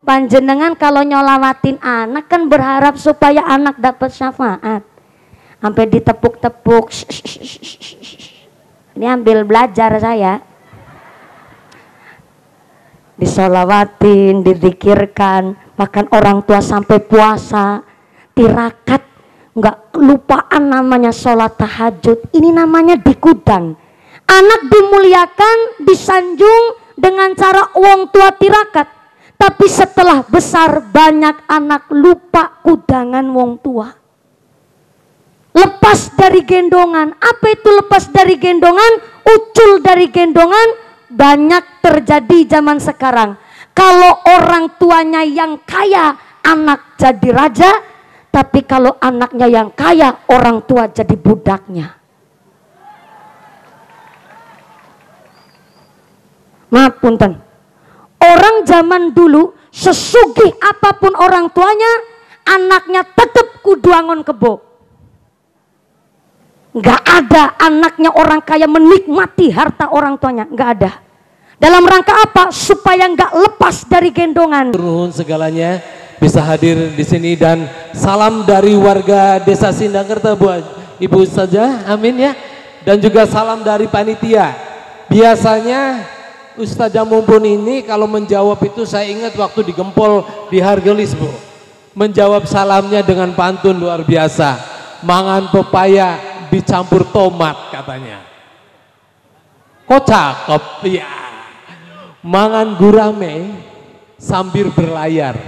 Panjenengan kalau nyolawatin anak kan berharap supaya anak dapat syafaat. Sampai ditepuk-tepuk. Ini ambil belajar saya. Disolawatin, dizikirkan, bahkan orang tua sampai puasa, tirakat, nggak kelupaan namanya sholat tahajud. Ini namanya dikudang. Anak dimuliakan, disanjung dengan cara wong tua tirakat. Tapi setelah besar banyak anak lupa kudangan wong tua. Lepas dari gendongan. Apa itu lepas dari gendongan? Ucul dari gendongan. Banyak terjadi zaman sekarang. Kalau orang tuanya yang kaya, anak jadi raja. Tapi kalau anaknya yang kaya, orang tua jadi budaknya. Maaf punten. Orang zaman dulu sesugih apapun orang tuanya, anaknya tetap kuduangon kebo. Nggak ada anaknya orang kaya menikmati harta orang tuanya, nggak ada. Dalam rangka apa? Supaya nggak lepas dari gendongan. Nuhun segalanya bisa hadir di sini dan salam dari warga Desa Sindangkerta buat Ibu saja, amin ya. Dan juga salam dari panitia. Biasanya Ustazah Mumpun ini kalau menjawab itu saya ingat waktu di Gempol di Hargelis Bu, menjawab salamnya dengan pantun luar biasa. Mangan pepaya dicampur tomat katanya. Kok cakep ya. Mangan gurame sambil berlayar.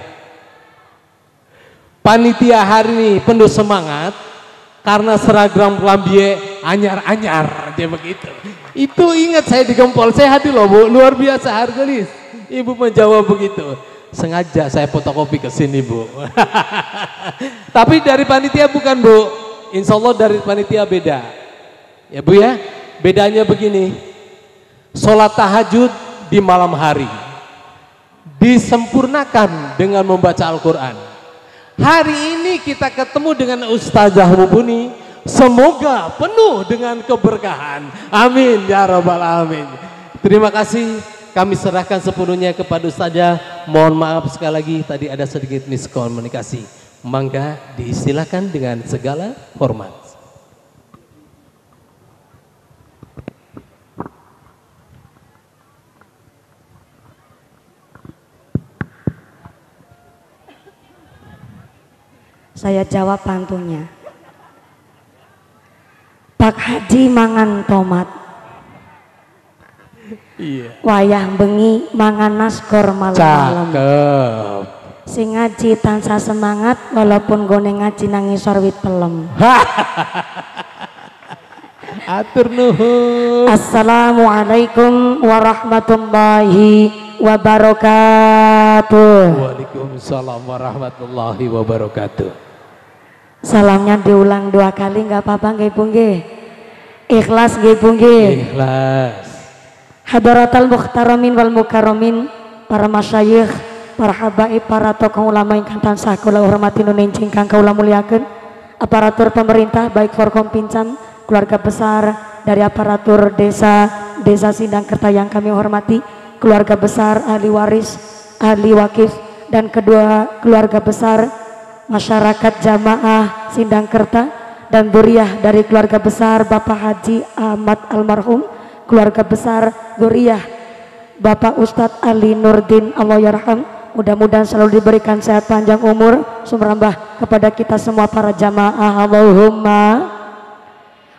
Panitia hari ini penuh semangat karena seragam kelambie anyar-anyar dia begitu. Itu ingat saya di Gempol, saya hadir loh Bu, luar biasa Hargelis. Ibu menjawab begitu. Sengaja saya fotokopi ke sini Bu. Tapi dari panitia bukan Bu, insya Allah dari panitia beda. Ya Bu ya, bedanya begini. Sholat tahajud di malam hari disempurnakan dengan membaca Al-Quran. Hari ini kita ketemu dengan Ustazah Mumpuni. Semoga penuh dengan keberkahan. Amin ya rabbal alamin. Terima kasih. Kami serahkan sepenuhnya kepada Ustazah. Mohon maaf sekali lagi tadi ada sedikit miskomunikasi. Mangga diistilahkan dengan segala hormat. Saya jawab pantunnya. Pak Haji mangan tomat. Iya. Wayah bengi mangan naskor malam-malam. Cakep. Sing ngaji tansah semangat walaupun gone ngaji nangis sorwit pelem. Atur nuhun. Assalamualaikum warahmatullahi wabarakatuh. Waalaikumsalam warahmatullahi wabarakatuh. Salamnya diulang 2 kali nggak apa-apa nggih Bu nggih. Ikhlas nggih Bu nggih. Ikhlas. Hadaratal muhtaramin wal mukarramin, para masyayikh, para habaib, para tokoh ulama ingkang tansah kula hormati nun ingkang kula muliakeun, aparatur pemerintah baik Forkom Pincam, keluarga besar dari aparatur Desa Sindangkerta yang kami hormati, keluarga besar ahli waris, ahli wakif, dan kedua keluarga besar masyarakat jamaah Sindangkerta dan dzurriyyah dari keluarga besar Bapak Haji Ahmad almarhum, keluarga besar dzurriyyah Bapak Ustadz Ali Nurdin Allahyarham. Mudah-mudahan selalu diberikan sehat panjang umur sumrambah kepada kita semua para jamaah. Allahumma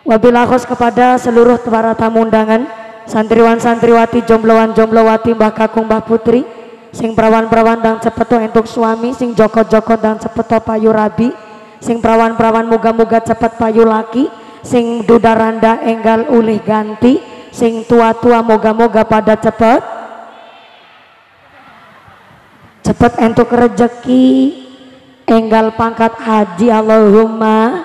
wabil khos kepada seluruh para tamu undangan, santriwan santriwati, jombloan jomblowati, mbah kakung mbah putri, sing perawan-perawan dan cepeto entuk suami, sing joko-joko dan cepeto payu rabi, sing perawan-perawan muga-muga cepet payu laki, sing dudaranda enggal ulih ganti, sing tua-tua moga-moga pada cepet entuk rezeki, enggal pangkat haji. Allahumma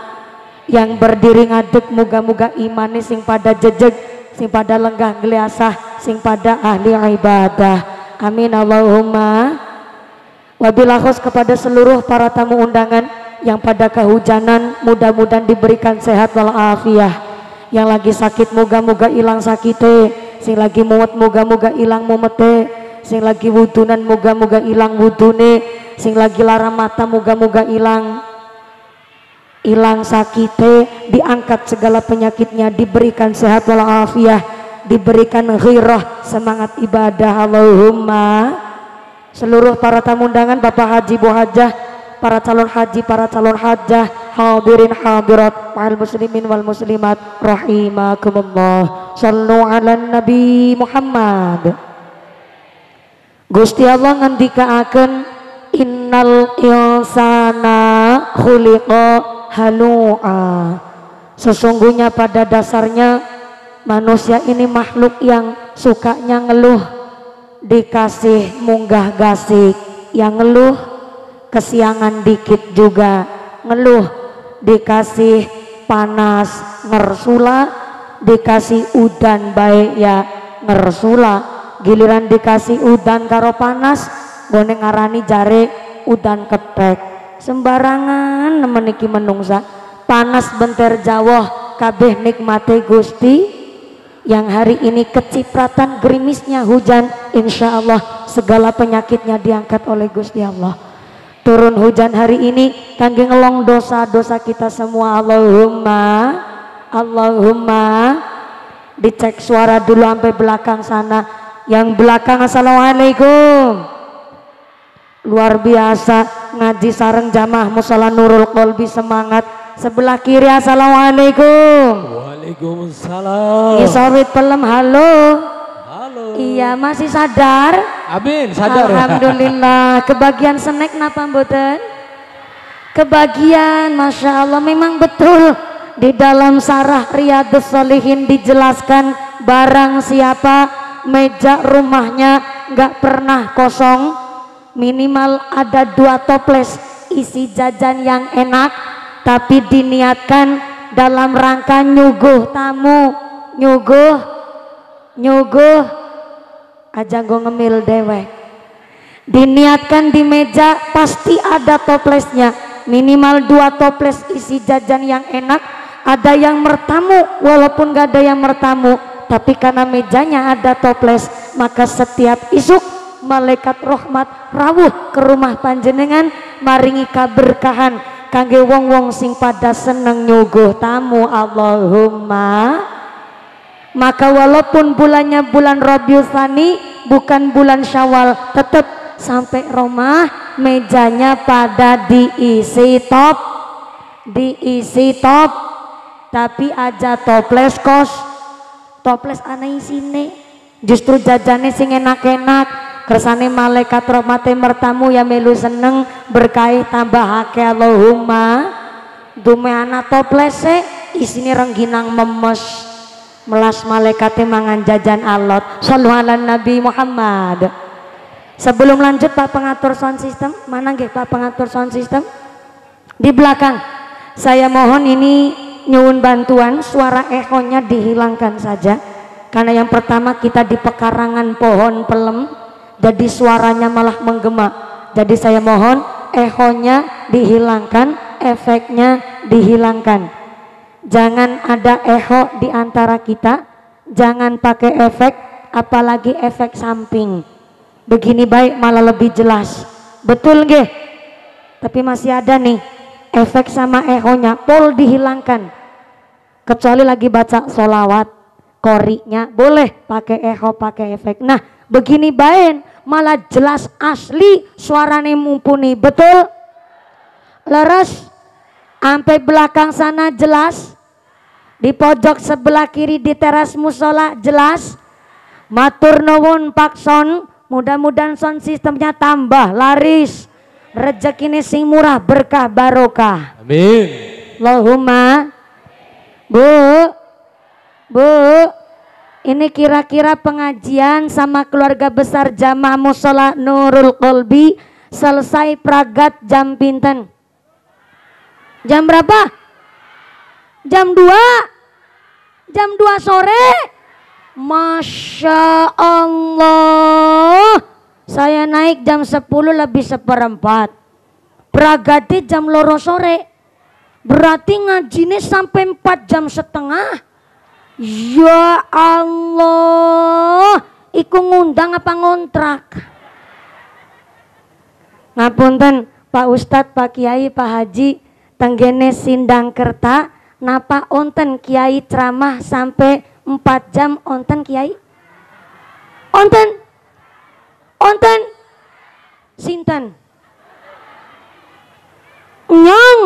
yang berdiri ngadeg muga-muga imane sing pada jejeg, sing pada lenggah geliasah, sing pada ahli ibadah. Amin Allahumma. Wabil khos kepada seluruh para tamu undangan yang pada kehujanan, mudah-mudahan diberikan sehat walafiat. Yang lagi sakit moga-moga hilang sakite, sing lagi mumet moga-moga hilang mumete, sing lagi wudunan moga-moga ilang wudune, sing lagi lara mata moga-moga ilang sakite, diangkat segala penyakitnya, diberikan sehat walafiat, diberikan ghirah semangat ibadah. Allahumma. Seluruh para tamu undangan, Bapak Haji, Bu Hajah, para calon haji, para calon hajah, hadirin hadirat, wal muslimin wal muslimat rahimakumullah. Shallu ala Nabi Muhammad. Gusti Allah ngendikaaken innal insana khuliqa halu'a. Sesungguhnya pada dasarnya manusia ini makhluk yang sukanya ngeluh, dikasih munggah gasik yang ngeluh, kesiangan dikit juga ngeluh, dikasih panas ngersula, dikasih udan baik ya ngersula, giliran dikasih udan karo panas gone ngarani jare udan ketek. Sembarangan meniki menungsa, panas benter jawah kabeh nikmate Gusti, yang hari ini kecipratan gerimisnya hujan, insya Allah segala penyakitnya diangkat oleh Gusti Allah. Turun hujan hari ini kangge ngelong dosa-dosa kita semua. Allahumma. Dicek suara dulu sampai belakang sana. Yang belakang assalamualaikum. Luar biasa ngaji sareng jamaah musala Nurul Qalbi, semangat. Sebelah kiri assalamualaikum. Waalaikumsalam. Isawit pelem halo. Halo. Iya masih sadar? Amin, sadar. Alhamdulillah. Kebagian snack napa mboten? Kebagian, Masya Allah. Memang betul di dalam Sarah Riyadhus Shalihin dijelaskan barang siapa meja rumahnya nggak pernah kosong, minimal ada 2 toples isi jajan yang enak, tapi diniatkan dalam rangka nyuguh tamu, nyuguh aja gue ngemil dewek. Diniatkan di meja pasti ada toplesnya, minimal 2 toples isi jajan yang enak. Ada yang mertamu, walaupun gak ada yang mertamu, tapi karena mejanya ada toples, maka setiap isuk malaikat rahmat rawuh ke rumah panjenengan maringi kaberkahan kangge wong-wong sing pada seneng nyuguh tamu. Allahumma. Maka walaupun bulannya bulan Rabiul Tsani bukan bulan Syawal, tetap sampai rumah mejanya pada diisi top, tapi aja toples kos, toples aneh isine justru jajane sing enak-enak, kersane malaikat rahmate mertamu ya melu seneng berkahi tambah akeh. Allahumma. Dume ana toplese isine rengginang memes, melas malaikate mangan jajan alot. Shallu ala Nabi Muhammad. Sebelum lanjut Pak pengatur sound system, mana nggih Pak pengatur sound system? Di belakang. Saya mohon ini nyuwun bantuan, suara ehonya dihilangkan saja. Karena yang pertama kita di pekarangan pohon pelem, jadi suaranya malah menggema. Jadi saya mohon ehonya dihilangkan, efeknya dihilangkan. Jangan ada eho di antara kita, jangan pakai efek, apalagi efek samping. Begini baik malah lebih jelas. Betul nggih? Tapi masih ada nih efek sama ehonya, pol dihilangkan. Kecuali lagi baca sholawat, koriknya boleh pakai eho, pakai efek. Nah begini baik malah jelas asli, suaranya mumpuni. Betul? Leres? Sampai belakang sana jelas? Di pojok sebelah kiri di teras musola jelas? Matur nuwun Pak Son, mudah-mudahan sound sistemnya tambah laris, rezekine sing murah, berkah barokah. Amin. Allahumma. Bu, ini kira-kira pengajian sama keluarga besar jamaah musola Nurul Qalbi selesai pragat jam pinten? Jam berapa? Jam 2. Jam 2 sore. Masya Allah. Saya naik jam 10 lebih 1/4. Pragatnya jam 2 sore. Berarti ngajine sampai 4 jam setengah. Ya Allah. iku ngundang apa ngontrak? Ngapunten Pak Ustadz, Pak Kiai, Pak Haji, tenggene Sindangkerta napa onten Kiai ceramah sampai 4 jam onten Kiai? Onten sinten? Nyong.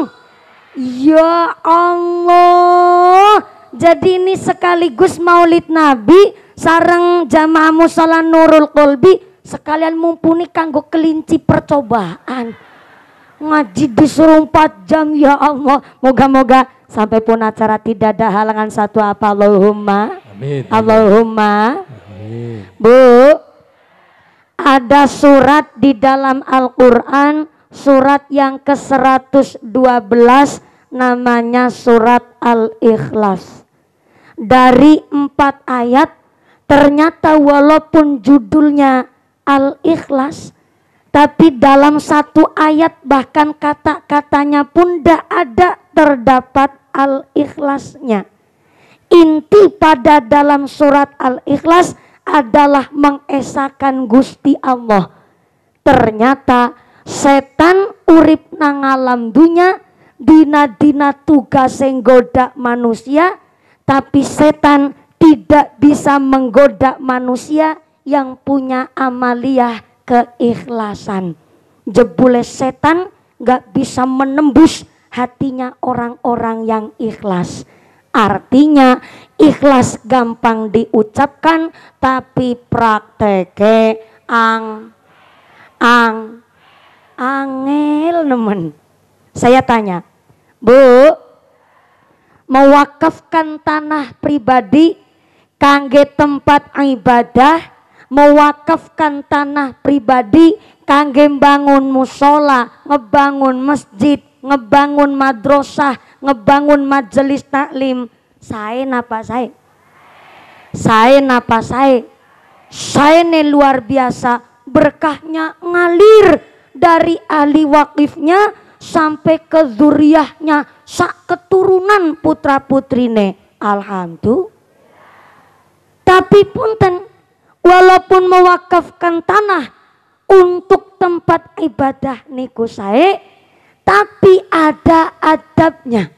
Ya Allah. Jadi ini sekaligus Maulid Nabi sareng jamaah musala Nurul Qolbi sekalian mumpuni kanggo kelinci percobaan. Ngaji disuruh 4 jam, ya Allah. Moga-moga sampai pun acara tidak ada halangan satu apa. Allahumma amin. Allahumma amin. Bu, ada surat di dalam Al-Quran, surat yang ke-112, namanya surat Al-Ikhlas. Dari 4 ayat, ternyata walaupun judulnya Al-Ikhlas, tapi dalam 1 ayat bahkan kata-katanya pun tidak ada terdapat Al-Ikhlasnya. Inti pada dalam surat Al-Ikhlas adalah mengesahkan Gusti Allah. Ternyata setan urip nang alam dunya, dina-dina tugas nggoda manusia, tapi setan tidak bisa menggoda manusia yang punya amaliyah keikhlasan. Jebule setan gak bisa menembus hatinya orang-orang yang ikhlas. Artinya ikhlas gampang diucapkan, tapi prakteke angel nemen. Saya tanya, Bu, mewakafkan tanah pribadi kangge tempat ibadah, mewakafkan tanah pribadi kangge bangun musola, ngebangun masjid, ngebangun madrasah, ngebangun majelis taklim. Saya napa saya? Saya napa saya? Saya ini luar biasa, berkahnya ngalir dari ahli wakifnya sampai ke zuriyahnya, sak keturunan putra putrine. Alhamdulillah. Tapi punten, walaupun mewakafkan tanah untuk tempat ibadah niku saya, tapi ada adabnya,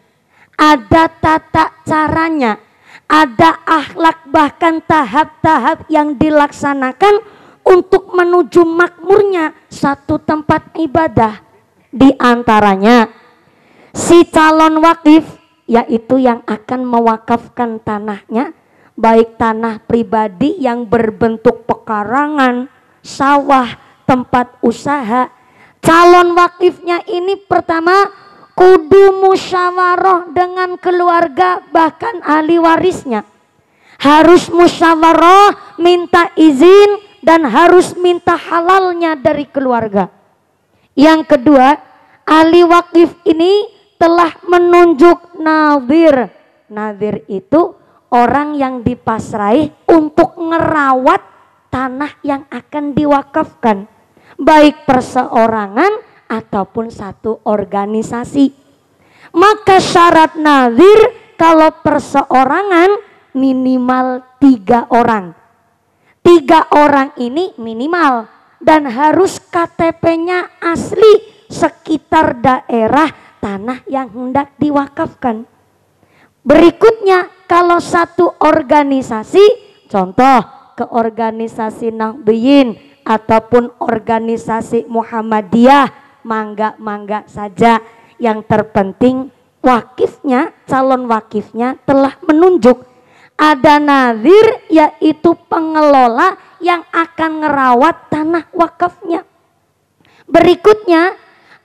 ada tata caranya, ada akhlak, bahkan tahap-tahap yang dilaksanakan untuk menuju makmurnya satu tempat ibadah. Di antaranya si calon wakif, yaitu yang akan mewakafkan tanahnya, baik tanah pribadi yang berbentuk pekarangan, sawah, tempat usaha. Calon wakifnya ini pertama kudu musyawarah dengan keluarga, bahkan ahli warisnya. Harus musyawarah, minta izin, dan harus minta halalnya dari keluarga. Yang kedua, ahli wakif ini telah menunjuk nadhir. Nadhir itu orang yang dipasrai untuk ngerawat tanah yang akan diwakafkan, baik perseorangan ataupun satu organisasi. Maka syarat nadhir kalau perseorangan minimal 3 orang. 3 orang ini minimal, dan harus KTP-nya asli sekitar daerah tanah yang hendak diwakafkan. Berikutnya, kalau satu organisasi, contoh ke organisasi Nahdliyin ataupun organisasi Muhammadiyah, mangga-mangga saja. Yang terpenting wakifnya, calon wakifnya telah menunjuk. Ada nadhir, yaitu pengelola yang akan ngerawat tanah wakafnya. Berikutnya,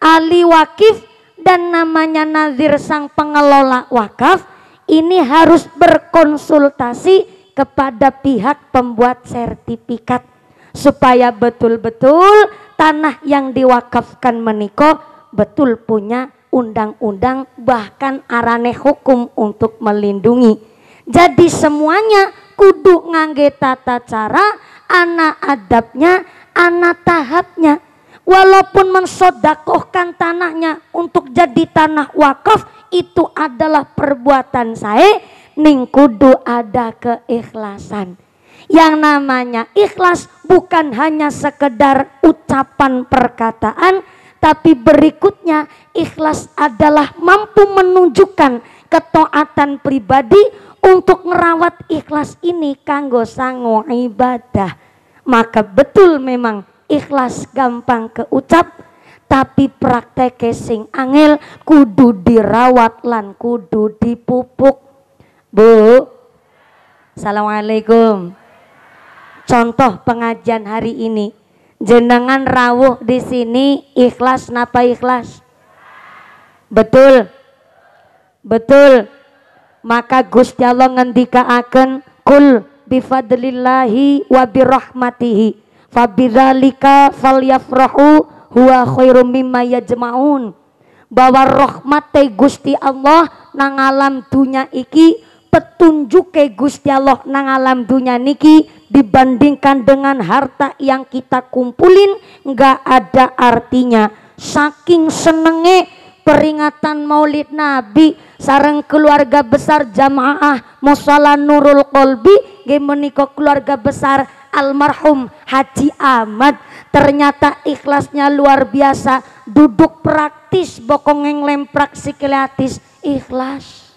ahli wakif dan namanya nadhir sang pengelola wakaf ini harus berkonsultasi kepada pihak pembuat sertifikat supaya betul-betul tanah yang diwakafkan meniko betul punya undang-undang, bahkan arane hukum untuk melindungi. Jadi semuanya kudu ngangge tata cara, ana adabnya, ana tahapnya. Walaupun mensodakohkan tanahnya untuk jadi tanah wakaf, itu adalah perbuatan saya, ning kudu ada keikhlasan. Yang namanya ikhlas bukan hanya sekedar ucapan perkataan, tapi berikutnya ikhlas adalah mampu menunjukkan ketaatan pribadi untuk merawat ikhlas ini kanggo sango ibadah. Maka betul memang ikhlas gampang keucap, tapi praktek sing angel kudu dirawat lan kudu dipupuk. Bu, assalamualaikum. Contoh pengajian hari ini, jenengan rawuh di sini ikhlas napa ikhlas? Betul, betul. Maka Gusti Allah ngendikaaken kul bifadlillahi wa birahmatihi fabidzalika falyafrahu huwa khairum mimma yajmaun. Bahwa rahmate Gusti Allah nang alam dunya iki, petunjuke Gusti Allah nang alam dunya niki dibandingkan dengan harta yang kita kumpulin nggak ada artinya. Saking senenge peringatan Maulid Nabi sareng keluarga besar jamaah Musala Nurul Qalbi nggih menika keluarga besar almarhum Haji Ahmad, ternyata ikhlasnya luar biasa. Duduk praktis bokong nglemprak sikiliatis ikhlas.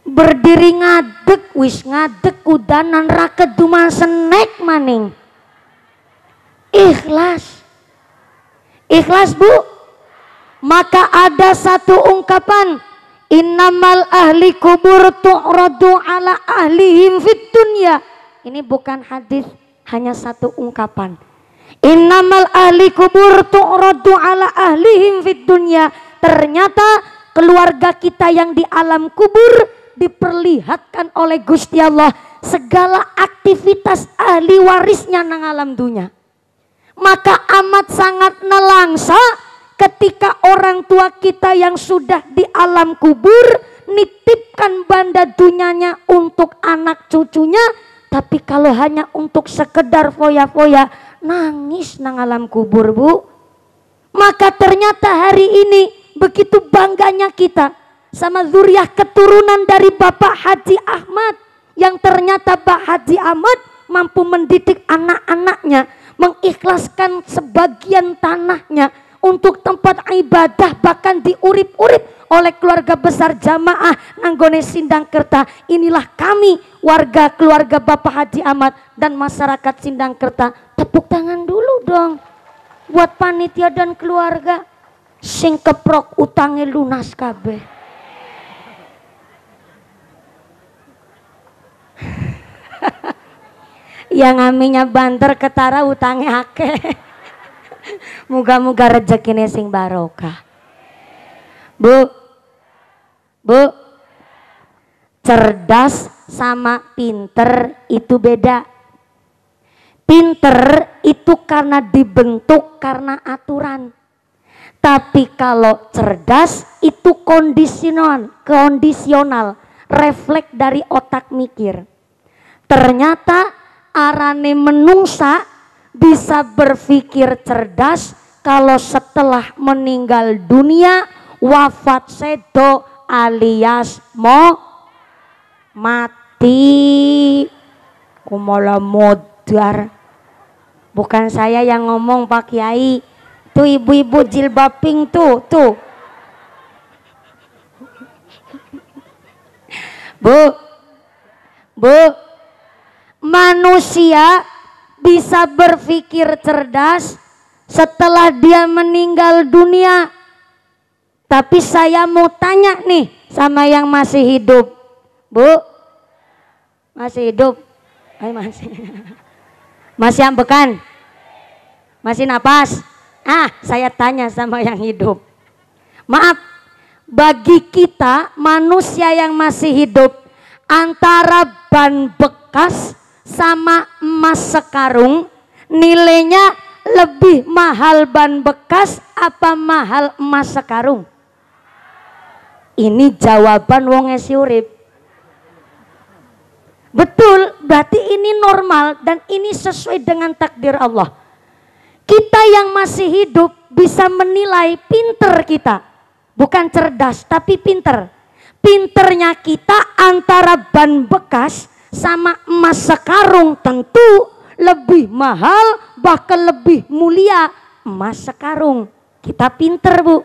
Berdiri ngadeg wis ngadeg udanan ra keduman senek maning. Ikhlas. Ikhlas bu. Maka ada satu ungkapan, innamal ahli kubur tu'radu ala ahlihim fid dunya. Ini bukan hadis, hanya satu ungkapan. Innamal ahli kubur tu'radu ala ahlihim fid dunya. Ternyata keluarga kita yang di alam kubur diperlihatkan oleh Gusti Allah segala aktivitas ahli warisnya nang alam dunia. Maka amat sangat nelangsa ketika orang tua kita yang sudah di alam kubur nitipkan banda dunianya untuk anak cucunya, tapi kalau hanya untuk sekedar foya-foya nangis nang alam kubur bu. Maka ternyata hari ini begitu bangganya kita sama zuriat keturunan dari Bapak Haji Ahmad, yang ternyata Pak Haji Ahmad mampu mendidik anak-anaknya, mengikhlaskan sebagian tanahnya untuk tempat ibadah, bahkan diurip-urip oleh keluarga besar jamaah nanggone Sindangkerta. Inilah kami warga keluarga Bapak Haji Ahmad dan masyarakat Sindangkerta. Tepuk tangan dulu dong buat panitia dan keluarga sing keprok utangnya lunas kabeh. Yang aminya banter ketara utangnya akeh. Muga-muga rezekine sing barokah. Bu, cerdas sama pinter itu beda. Pinter itu karena dibentuk karena aturan. Tapi kalau cerdas itu kondisional, refleks dari otak mikir. Ternyata arane menungsa bisa berpikir cerdas kalau setelah meninggal dunia wafat sedo alias mati. Kumola modar. Bukan saya yang ngomong Pak Kiai. Tuh ibu-ibu jilbab pink tuh. Bu, manusia bisa berpikir cerdas setelah dia meninggal dunia. Tapi saya mau tanya nih sama yang masih hidup. Bu, masih hidup? Masih ambekan? Masih napas? Saya tanya sama yang hidup. Maaf, bagi kita manusia yang masih hidup, antara ban bekas sama emas sekarung, nilainya lebih mahal ban bekas apa mahal emas sekarung? Ini jawaban wong esi urip. Betul, berarti ini normal dan ini sesuai dengan takdir Allah. Kita yang masih hidup bisa menilai pinter kita. Bukan cerdas tapi pinter. Pinternya kita antara ban bekas sama emas sekarung tentu lebih mahal, bahkan lebih mulia emas sekarung. Kita pinter, Bu.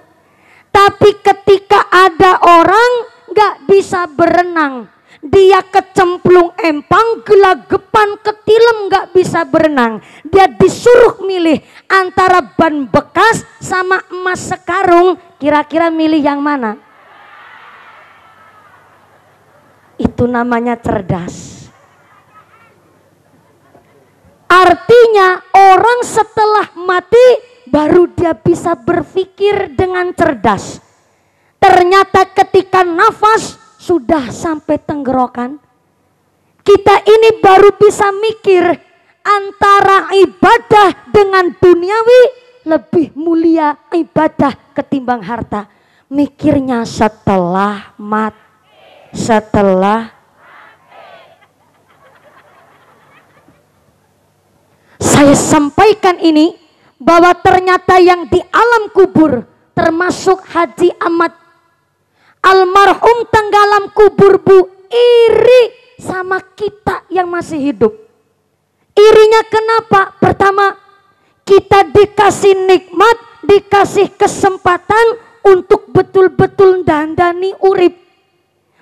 Tapi ketika ada orang gak bisa berenang, dia kecemplung empang, gelagapan, ketilem, gak bisa berenang, dia disuruh milih antara ban bekas sama emas sekarung, kira-kira milih yang mana? Itu namanya cerdas. Artinya orang setelah mati baru dia bisa berpikir dengan cerdas. Ternyata ketika nafas sudah sampai tenggorokan, kita ini baru bisa mikir antara ibadah dengan duniawi, lebih mulia ibadah ketimbang harta. Mikirnya setelah mati. Saya sampaikan ini bahwa ternyata yang di alam kubur, termasuk Haji Ahmad almarhum tenggelam kubur, Bu, iri sama kita yang masih hidup. Irinya kenapa? Pertama, kita dikasih nikmat, dikasih kesempatan untuk betul-betul dandani urip.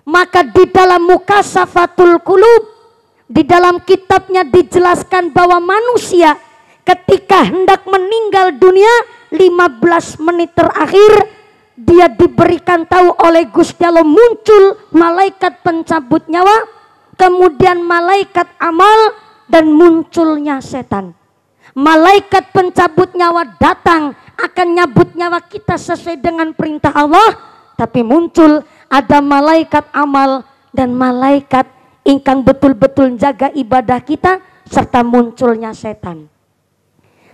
Maka di dalam Mukasafatul Qulub, di dalam kitabnya dijelaskan bahwa manusia ketika hendak meninggal dunia 15 menit terakhir, dia diberikan tahu oleh Gusti Allah, muncul malaikat pencabut nyawa, kemudian malaikat amal, dan munculnya setan. Malaikat pencabut nyawa datang akan nyabut nyawa kita sesuai dengan perintah Allah, tapi muncul ada malaikat amal dan malaikat ingkang betul-betul jaga ibadah kita, serta munculnya setan.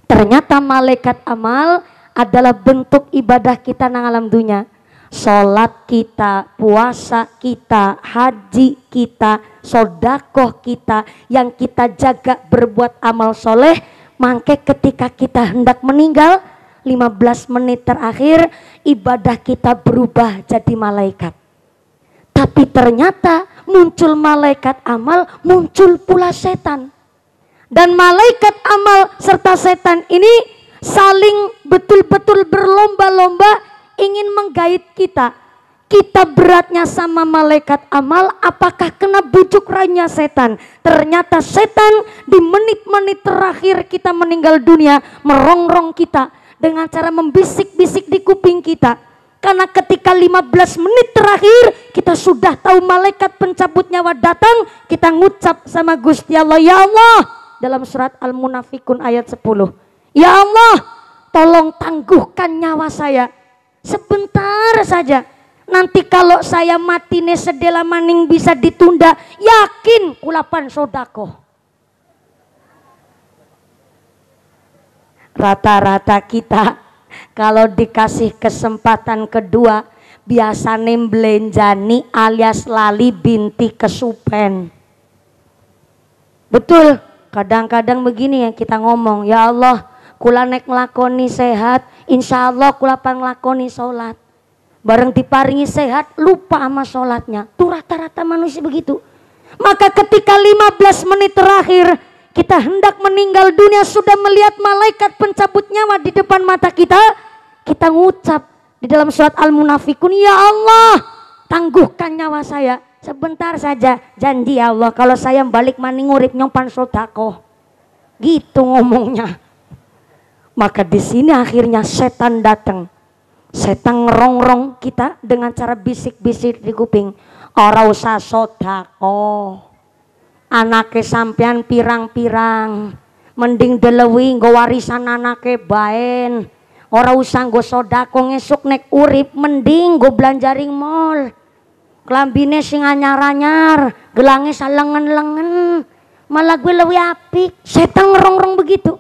Ternyata malaikat amal adalah bentuk ibadah kita nang alam dunia. Sholat kita, puasa kita, haji kita, sodakoh kita, yang kita jaga berbuat amal soleh. Mangke ketika kita hendak meninggal 15 menit terakhir, ibadah kita berubah jadi malaikat. Tapi ternyata muncul malaikat amal, muncul pula setan. Dan malaikat amal serta setan ini saling betul-betul berlomba-lomba ingin menggait kita. Kita beratnya sama malaikat amal, apakah kena bujuk rayunya setan? Ternyata setan di menit-menit terakhir kita meninggal dunia merongrong kita dengan cara membisik-bisik di kuping kita. Karena ketika 15 menit terakhir kita sudah tahu malaikat pencabut nyawa datang, kita ngucap sama Gusti Allah, ya Allah, dalam surat Al-Munafikun ayat 10. Ya Allah, tolong tangguhkan nyawa saya sebentar saja. Nanti kalau saya mati nih sedela maning bisa ditunda, yakin kulapan sodako. Rata-rata kita kalau dikasih kesempatan kedua, biasanya belenjani alias lali binti kesupen. Betul, kadang-kadang begini ya kita ngomong, ya Allah, kula nek nglakoni sehat, insya Allah kula panglakoni sholat. Bareng diparingi sehat, lupa sama sholatnya. Tuh rata-rata manusia begitu. Maka ketika 15 menit terakhir kita hendak meninggal dunia, sudah melihat malaikat pencabut nyawa di depan mata kita, kita ngucap di dalam surat Al-Munafikun, ya Allah, tangguhkan nyawa saya sebentar saja. Janji ya Allah, kalau saya balik maning urip nyompan sodako. Gitu ngomongnya. Maka di sini akhirnya setan datang. Setan ngerongrong kita dengan cara bisik-bisik di kuping. Ora usah sodako. Anake sampean pirang-pirang, mending delewi nggo warisan anake baen. Ora usah nggo sodako ngesuk nek urip, mending nggo belanjaring mall. Klambine sing anyar-anyar, gelange salengen-lengen. Malah gue lewi apik. Setan ngerongrong begitu.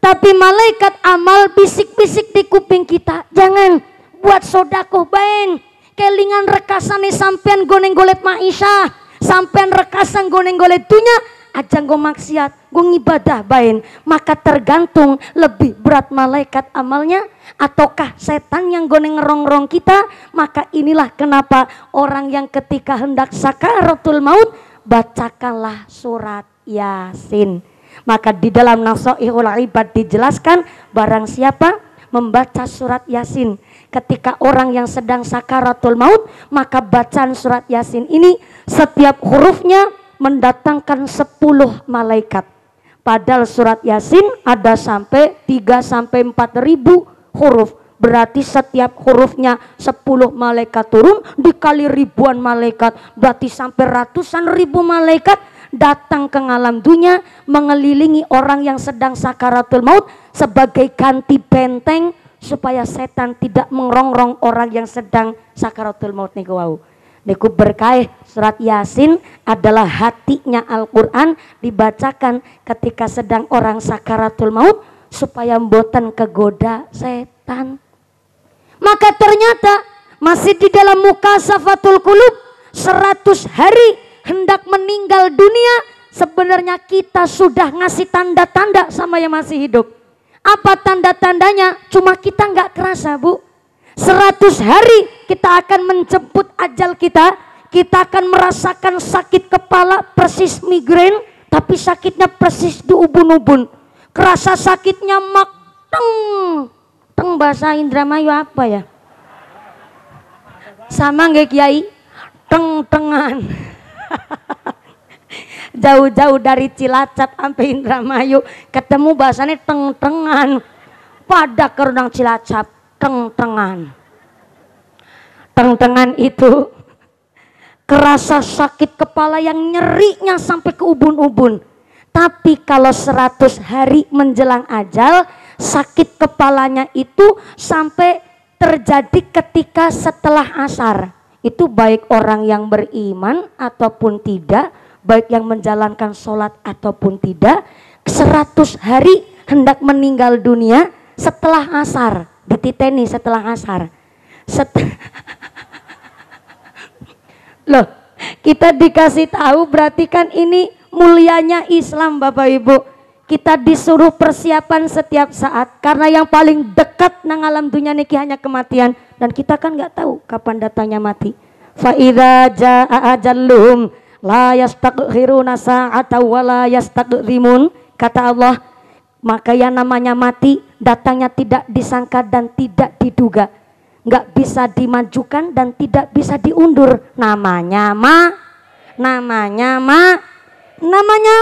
Tapi malaikat amal bisik-bisik di kuping kita, jangan buat sodako baen. Kelingan rekasane sampean goneng golet maisha, sampean rekasan goneng golet dunya, aja nggo maksiat, gue ngibadah bain, maka tergantung lebih berat malaikat amalnya ataukah setan yang gue ngerong-rong kita. Maka inilah kenapa orang yang ketika hendak sakaratul maut, bacakanlah surat Yasin. Maka di dalam Nasaihul Ibad dijelaskan, barang siapa membaca surat Yasin ketika orang yang sedang sakaratul maut, maka bacaan surat Yasin ini setiap hurufnya mendatangkan 10 malaikat. Padahal surat Yasin ada sampai 3-4 ribu huruf. Berarti setiap hurufnya 10 malaikat turun, dikali ribuan malaikat, berarti sampai ratusan ribu malaikat datang ke alam dunia mengelilingi orang yang sedang sakaratul maut sebagai ganti benteng supaya setan tidak mengerongrong orang yang sedang sakaratul maut niku wau. Niku berkah surat Yasin adalah hatinya Al-Qur'an, dibacakan ketika sedang orang sakaratul maut supaya mboten kegoda setan. Maka ternyata masih di dalam Mukasafatul Qulub 100 hari hendak meninggal dunia, sebenarnya kita sudah ngasih tanda-tanda sama yang masih hidup. Apa tanda-tandanya? Cuma kita nggak kerasa, Bu. 100 hari kita akan menjemput ajal kita. Kita akan merasakan sakit kepala persis migrain, tapi sakitnya persis di ubun-ubun. Kerasa sakitnya mak teng bahasa Indramayu apa ya? Sama nggak Kiai? Tengan. Jauh-jauh dari Cilacap sampai Indramayu ketemu bahasanya tengan. Pada kerenang Cilacap tengan. Tengan itu kerasa sakit kepala yang nyerinya sampai ke ubun-ubun. Tapi kalau 100 hari menjelang ajal, sakit kepalanya itu sampai terjadi ketika setelah asar. Itu baik orang yang beriman ataupun tidak, baik yang menjalankan sholat ataupun tidak, 100 hari hendak meninggal dunia setelah asar, dititeni setelah asar. Loh, kita dikasih tahu berarti kan ini mulianya Islam Bapak Ibu. Kita disuruh persiapan setiap saat karena yang paling dekat nang alam dunia niki hanya kematian, dan kita kan nggak tahu kapan datangnya mati. Fa idza jaa ajalluhum la yastaghfiruna sa'ata wa la yastaqdimun, kata Allah. Maka yang namanya mati datangnya tidak disangka dan tidak diduga, nggak bisa dimajukan dan tidak bisa diundur. Namanya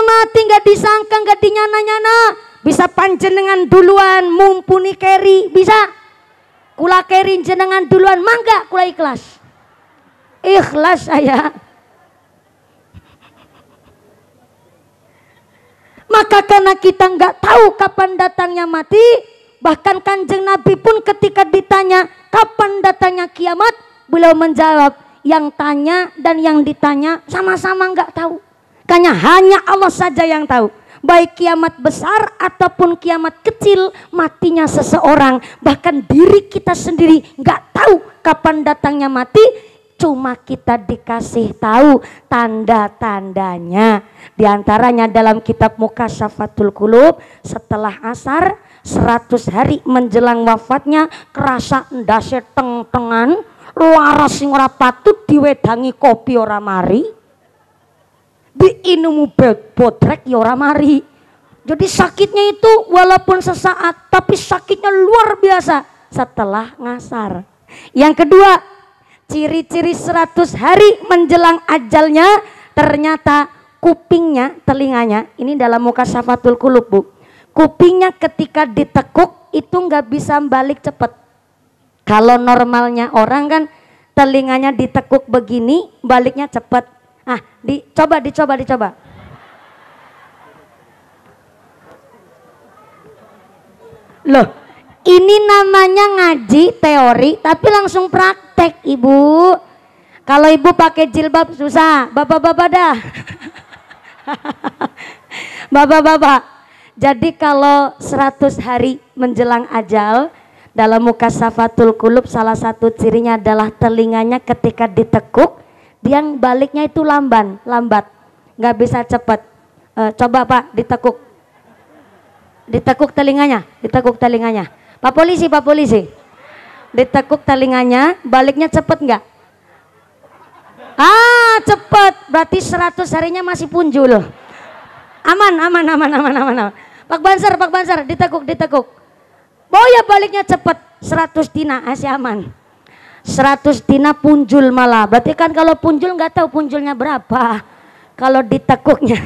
mati nggak disangka, nggak dinyana-nyana. Bisa panjenengan duluan mumpuni keri, bisa kula keri jenengan duluan, mangga kula ikhlas saya. Maka karena kita nggak tahu kapan datangnya mati, bahkan Kanjeng Nabi pun ketika ditanya kapan datangnya kiamat, beliau menjawab, yang tanya dan yang ditanya sama-sama nggak tahu. Karena hanya Allah saja yang tahu. Baik kiamat besar ataupun kiamat kecil, matinya seseorang, bahkan diri kita sendiri nggak tahu kapan datangnya mati. Cuma kita dikasih tahu tanda-tandanya. Di antaranya dalam kitab Mukasafatul Qulub, setelah asar 100 hari menjelang wafatnya kerasa ndase teng-tengan, laras sing ora patut diwedangi kopi ora mari, diinumu bodrek ya ora mari. Jadi sakitnya itu walaupun sesaat, tapi sakitnya luar biasa setelah ngasar. Yang kedua, ciri-ciri 100 hari menjelang ajalnya, ternyata kupingnya, telinganya, ini dalam Mukasafatul Qulub Bu, kupingnya ketika ditekuk itu nggak bisa balik cepet. Kalau normalnya orang kan telinganya ditekuk begini, baliknya cepet. Ah, dicoba. Loh, ini namanya ngaji teori tapi langsung praktek Ibu. Kalau Ibu pakai jilbab susah, bapak-bapak dah. Bapak-bapak. Jadi kalau 100 hari menjelang ajal, dalam Mukasafatul Qulub salah satu cirinya adalah telinganya ketika ditekuk, dia baliknya itu lambat, nggak bisa cepat. Coba Pak ditekuk. Ditekuk telinganya, ditekuk telinganya. Pak polisi, Pak polisi. Ditekuk telinganya, baliknya cepet nggak? Ah, cepet. Berarti 100 harinya masih punjul. Aman, aman, aman, aman, aman, aman. Pak Bansar, ditekuk, ditekuk. Oh ya baliknya cepet. 100 dina, masih aman. 100 dina punjul malah. Berarti kan kalau punjul nggak tahu punjulnya berapa. Kalau ditekuknya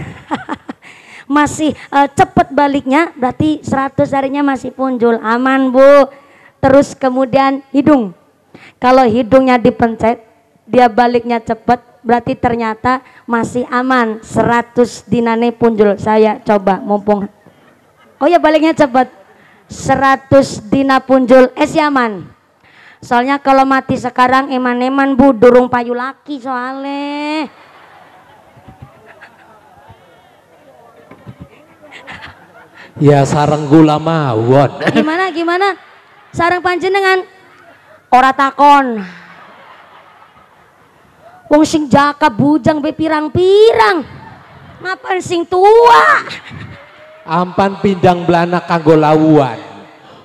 masih cepet baliknya, berarti 100 harinya masih punjul. Aman Bu. Terus kemudian hidung. Kalau hidungnya dipencet, dia baliknya cepet, berarti ternyata masih aman. 100 dinane punjul. Saya coba mumpung. Oh ya baliknya cepet. 100 dina punjul. Si aman. Soalnya kalau mati sekarang eman-eman Bu, durung payu laki soalnya. Ya sareng gula mawon. Gimana? Sareng panjenengan ora takon. Wong sing jaka bujang be pirang-pirang. Ngapain sing tua? Ampan pindang belanak kanggo lawuan.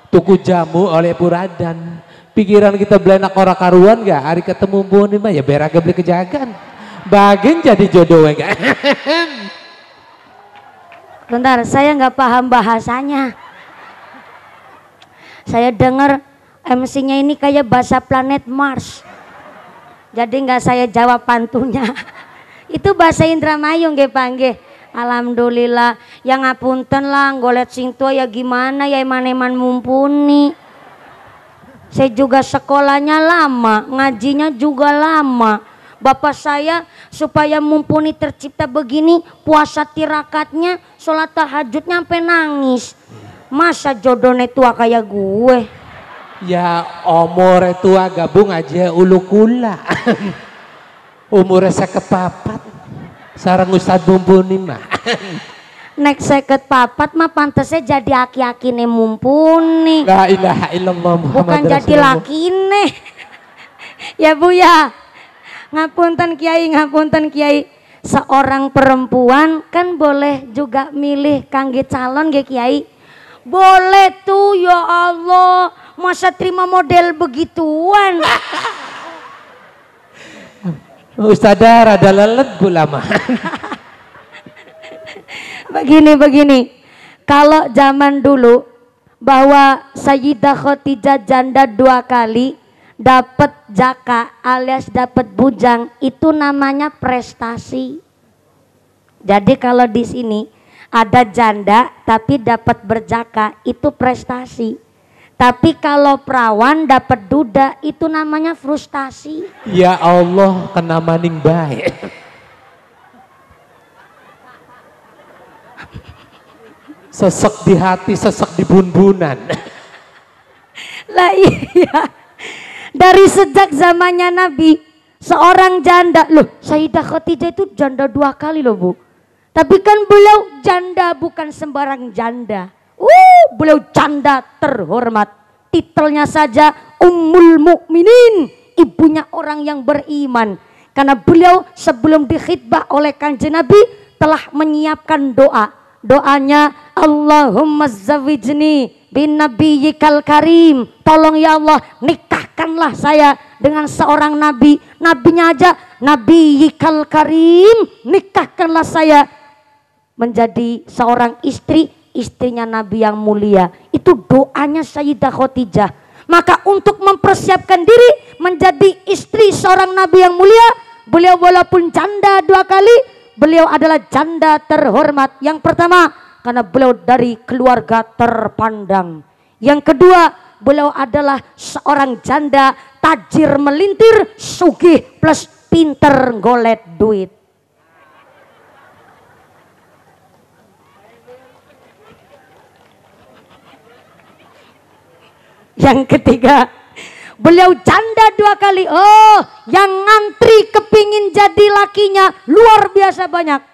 Tuku jamu oleh puradan. Pikiran kita belanak ora karuan gak? Hari ketemu mbone mah ya beraga beli kejagan. Bagian jadi jodoh enggak? Bentar, saya nggak paham bahasanya. Saya dengar MC-nya ini kayak bahasa planet Mars. Jadi nggak saya jawab pantunya. Itu bahasa Indramayu nggih panggih. Alhamdulillah. Yang ngapunten lah golet sing tua ya gimana ya eman-eman mumpuni. Saya juga sekolahnya lama, ngajinya juga lama. Bapak saya supaya mumpuni tercipta begini, puasa tirakatnya, sholat tahajudnya sampai nangis. Masa jodohnya tua kayak gue? Ya umur tua gabung aja ulu kula. Umurnya 54. Sarang Ustadz mumpuni mah. Nek 54 mah pantesnya jadi aki-akine mumpuni. La ilaha illallah Muhammad bukan Rasulullah. Jadi lakine. Ya Bu ya. Ngapunten Kiai. Seorang perempuan kan boleh juga milih kangge calon nggih Kiai. Boleh tuh ya Allah. Masa terima model begituan. Ustadzah rada lelet gulama. Begini. Kalau zaman dulu bahwa Sayyidah Khadijah janda 2 kali dapat jaka alias dapat bujang, itu namanya prestasi. Jadi kalau di sini ada janda tapi dapat berjaka, itu prestasi. Tapi kalau perawan dapat duda, itu namanya frustasi. Ya Allah, kena maning baik. Sesek di hati, sesek di bun-bunan. Lah iya. Dari sejak zamannya Nabi, seorang janda, loh Sayyidah Khadijah itu janda 2 kali loh Bu. Tapi kan beliau janda bukan sembarang janda. Beliau janda terhormat. Titelnya saja Ummul Mukminin, ibunya orang yang beriman. Karena beliau sebelum dikhitbah oleh Kanjeng Nabi telah menyiapkan doa. Doanya Allahumma zawijni bin nabiyyikal karim. Tolong ya Allah nikahkanlah saya dengan seorang nabi. Nabinya aja nabiyyikal karim. Nikahkanlah saya menjadi seorang istri, istrinya Nabi yang mulia. Itu doanya Sayyidah Khadijah. Maka untuk mempersiapkan diri menjadi istri seorang Nabi yang mulia, beliau walaupun janda 2 kali, beliau adalah janda terhormat. Yang pertama, karena beliau dari keluarga terpandang. Yang kedua, beliau adalah seorang janda tajir melintir, sugih plus pinter golet duit. Yang ketiga, beliau janda 2 kali. Yang ngantri kepingin jadi lakinya luar biasa banyak.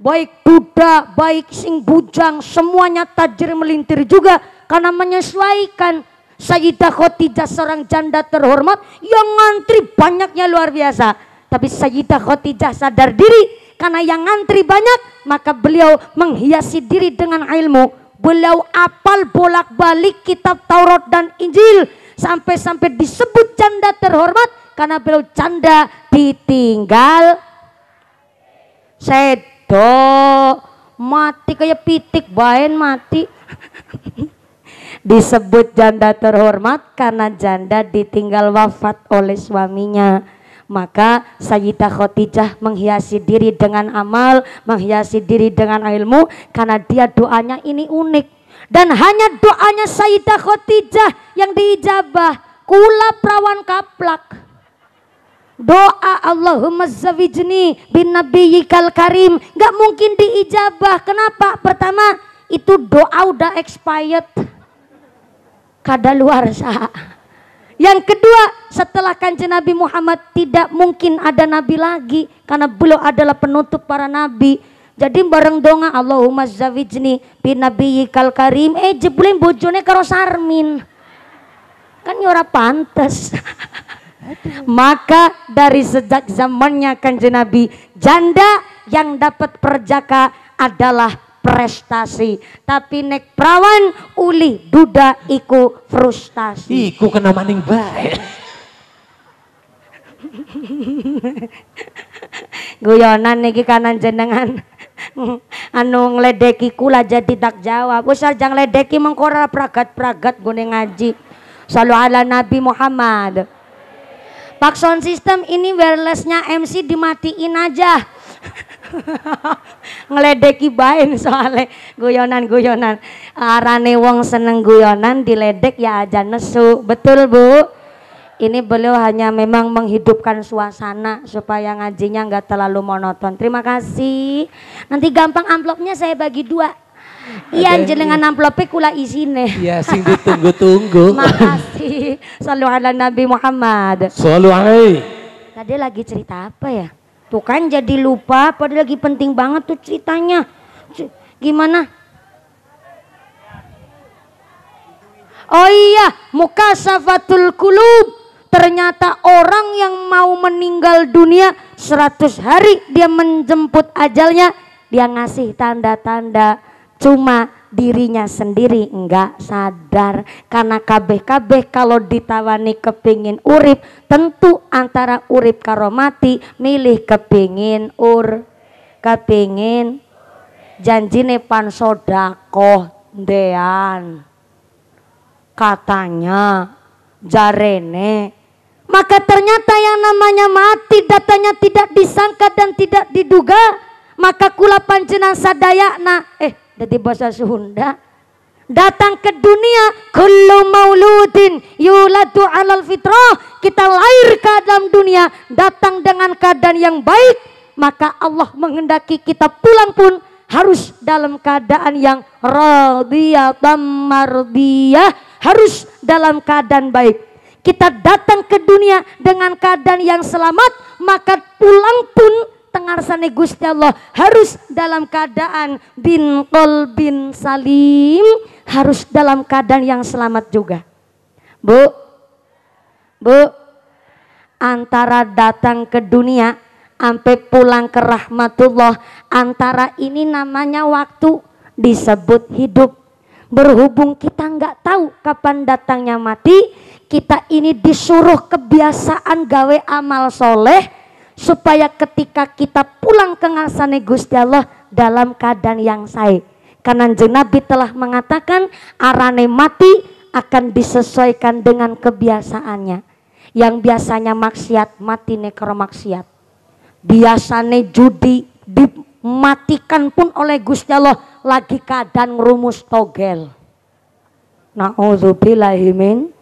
Baik duda, baik sing bujang, semuanya tajir melintir juga. Karena menyesuaikan. Sayyidah Khadijah seorang janda terhormat, yang ngantri banyaknya luar biasa. Tapi Sayyidah Khadijah sadar diri, karena yang ngantri banyak, maka beliau menghiasi diri dengan ilmu. Beliau apal bolak-balik kitab Taurat dan Injil, sampai-sampai disebut janda terhormat karena beliau janda ditinggal sedo, mati kayak pitik baen mati. Disebut janda terhormat karena janda ditinggal wafat oleh suaminya. Maka Sayyidah Khadijah menghiasi diri dengan amal, menghiasi diri dengan ilmu, karena dia doanya ini unik. Dan hanya doanya Sayyidah Khadijah yang diijabah. Kula prawan kaplak. Doa Allahumma zawijni bin nabiyyikal karim gak mungkin diijabah. Kenapa? Pertama, itu doa udah expired, kadaluarsa. Yang kedua, setelah Kanjeng Nabi Muhammad tidak mungkin ada nabi lagi, karena beliau adalah penutup para nabi. Jadi bareng donga Allahumma zawijni bin nabiyyikal karim, jebule bojone karo Sarmin, kan ora pantes. Maka dari sejak zamannya Kanjeng Nabi, janda yang dapat perjaka adalah prestasi. Tapi nek prawan uli duda iku frustasi. Iku kena maning bae. Guyonan niki kanan jenengan. Anu ngledeki kula jadi tak jawab. Usah jang ledeki mengkora pragat-pragat gune ngaji. Shallu ala Nabi Muhammad. Pak sound system ini wirelessnya MC dimatiin aja. Ngeledeki bain soalnya guyonan-guyonan. Arane wong seneng guyonan diledek ya aja nesu. Betul Bu? Ini beliau hanya memang menghidupkan suasana supaya ngajinya nggak terlalu monoton. Terima kasih. Nanti gampang amplopnya saya bagi 2. Iya, jenengan amplopnya kula isine. Iya, sing ditunggu-tunggu. Makasih. Shallu ala Nabi Muhammad. Shallu alaihi. Tadi lagi cerita apa ya? Tuh kan jadi lupa, padahal lagi penting banget tuh ceritanya. Gimana? Oh iya, mukasafatul qulub. Ternyata orang yang mau meninggal dunia 100 hari dia menjemput ajalnya, dia ngasih tanda-tanda, cuma dirinya sendiri enggak sadar. Karena kabeh-kabeh kalau ditawani kepingin urip, tentu antara urip karo mati milih kepingin kepingin janjine pan sodakoh ndean katanya jarene. Maka ternyata yang namanya mati datanya tidak disangka dan tidak diduga. Maka kula panjenengan sadayana jadi bahasa Sunda, datang ke dunia kullu mauludin yuladu alal fitrah. Kita lahir ke dalam dunia datang dengan keadaan yang baik, maka Allah menghendaki kita pulang pun harus dalam keadaan yang radiyatan mardiyah, harus dalam keadaan baik. Kita datang ke dunia dengan keadaan yang selamat, maka pulang pun tengarsane Gusti Allah harus dalam keadaan bin qalbin salim, harus dalam keadaan yang selamat juga. Bu, antara datang ke dunia sampai pulang ke rahmatullah, antara ini namanya waktu, disebut hidup. Berhubung kita nggak tahu kapan datangnya mati, kita ini disuruh kebiasaan gawe amal soleh supaya ketika kita pulang ke ngarsane Gusti Allah dalam keadaan yang sae. Karena Nabi telah mengatakan arane mati akan disesuaikan dengan kebiasaannya. Yang biasanya maksiat mati nekro maksiat. Biasanya judi dimatikan pun oleh Gusti Allah lagi keadaan ngerumus togel. Na'udzubillahimin.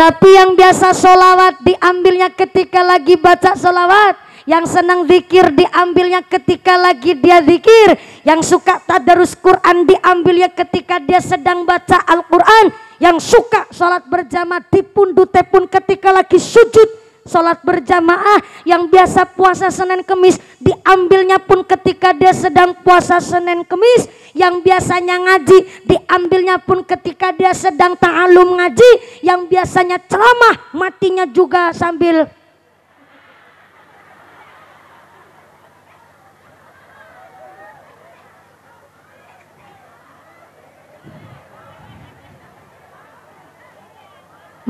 Tapi yang biasa solawat diambilnya ketika lagi baca solawat. Yang senang zikir diambilnya ketika lagi dia zikir. Yang suka tadarus Quran diambilnya ketika dia sedang baca Al-Quran. Yang suka sholat berjamaah dipundute pun ketika lagi sujud sholat berjamaah. Yang biasa puasa Senin Kemis diambilnya pun ketika dia sedang puasa Senin Kemis. Yang biasanya ngaji diambilnya pun ketika dia sedang ta'alum ngaji. Yang biasanya ceramah matinya juga sambil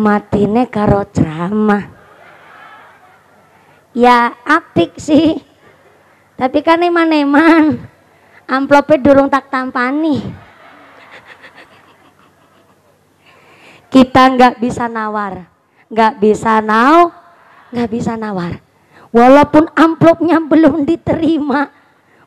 matine karo ceramah. Ya apik sih, tapi kan eman-eman amplopnya durung tak tampani. Kita nggak bisa nawar, nggak bisa nawar. Walaupun amplopnya belum diterima,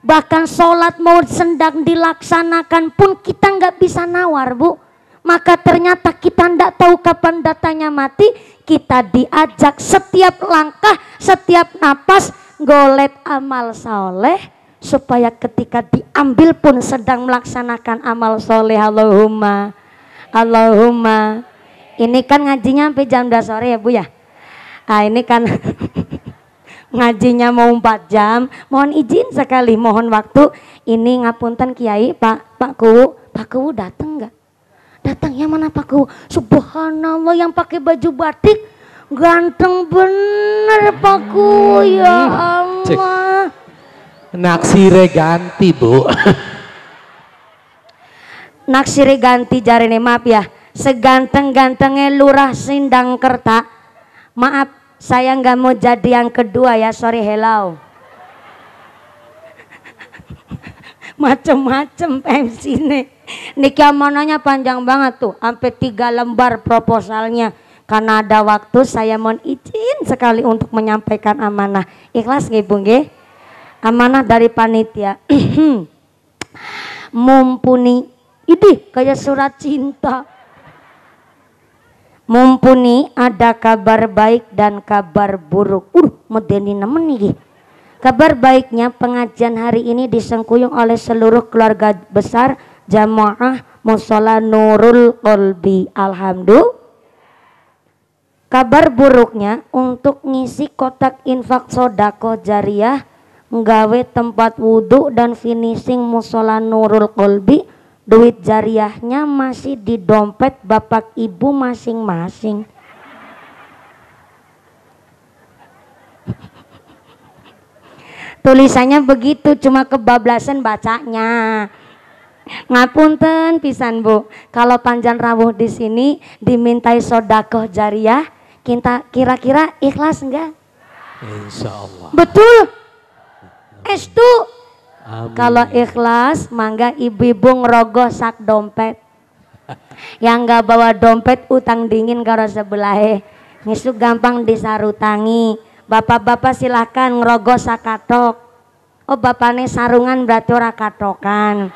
bahkan sholat mau sedang dilaksanakan pun kita nggak bisa nawar, Bu. Maka ternyata kita nggak tahu kapan datanya mati. Kita diajak setiap langkah, setiap napas golet amal soleh, supaya ketika diambil pun sedang melaksanakan amal soleh. Allahumma. Ini kan ngajinya sampai jam 2 sore ya, Bu ya. Nah ini kan ngajinya mau 4 jam. Mohon izin sekali, mohon waktu. Ini ngapunten Kiai, Pak Kuwu datang nggak? Datang ya, mana Pak Kuwu? Subhanallah, yang pakai baju batik ganteng bener Pak Kuwu, ya Allah. Naksire ganti, Bu. Naksire ganti jarene, maaf ya. Seganteng-gantengnya Lurah Sindangkerta. Maaf, saya nggak mau jadi yang kedua ya, sorry, hello. Macem-macem MC nih. Nikah mananya panjang banget tuh, sampai 3 lembar proposalnya. Karena ada waktu, saya mohon izin sekali untuk menyampaikan amanah. Ikhlas nggih Bu nggih? Amanah dari panitia. Mumpuni, idih kayak surat cinta. Mumpuni ada kabar baik dan kabar buruk. Medeni nemen nih. Kabar baiknya, pengajian hari ini disengkuyung oleh seluruh keluarga besar Jamaah Mushola Nurul Qalbi. Alhamdulillah. Kabar buruknya, untuk ngisi kotak infak sodako jariah, nggawe tempat wudhu dan finishing Mushola Nurul Qalbi, duit jariahnya masih di dompet bapak ibu masing-masing. Tulisannya begitu, cuma kebablasan bacanya. Ngapunten pisan Bu, kalau panjang rawuh di sini dimintai sodakoh jariah, kita kira-kira ikhlas enggak? Insya Allah. Betul. Estu. Amin. Kalau ikhlas, mangga ibu-ibu ngerogoh sak dompet. Yang nggak bawa dompet utang dingin karo sebelahe. Ngisu gampang disarutangi. Bapak-bapak silahkan ngerogoh sak katok. Oh bapaknya sarungan berarti ora katokan.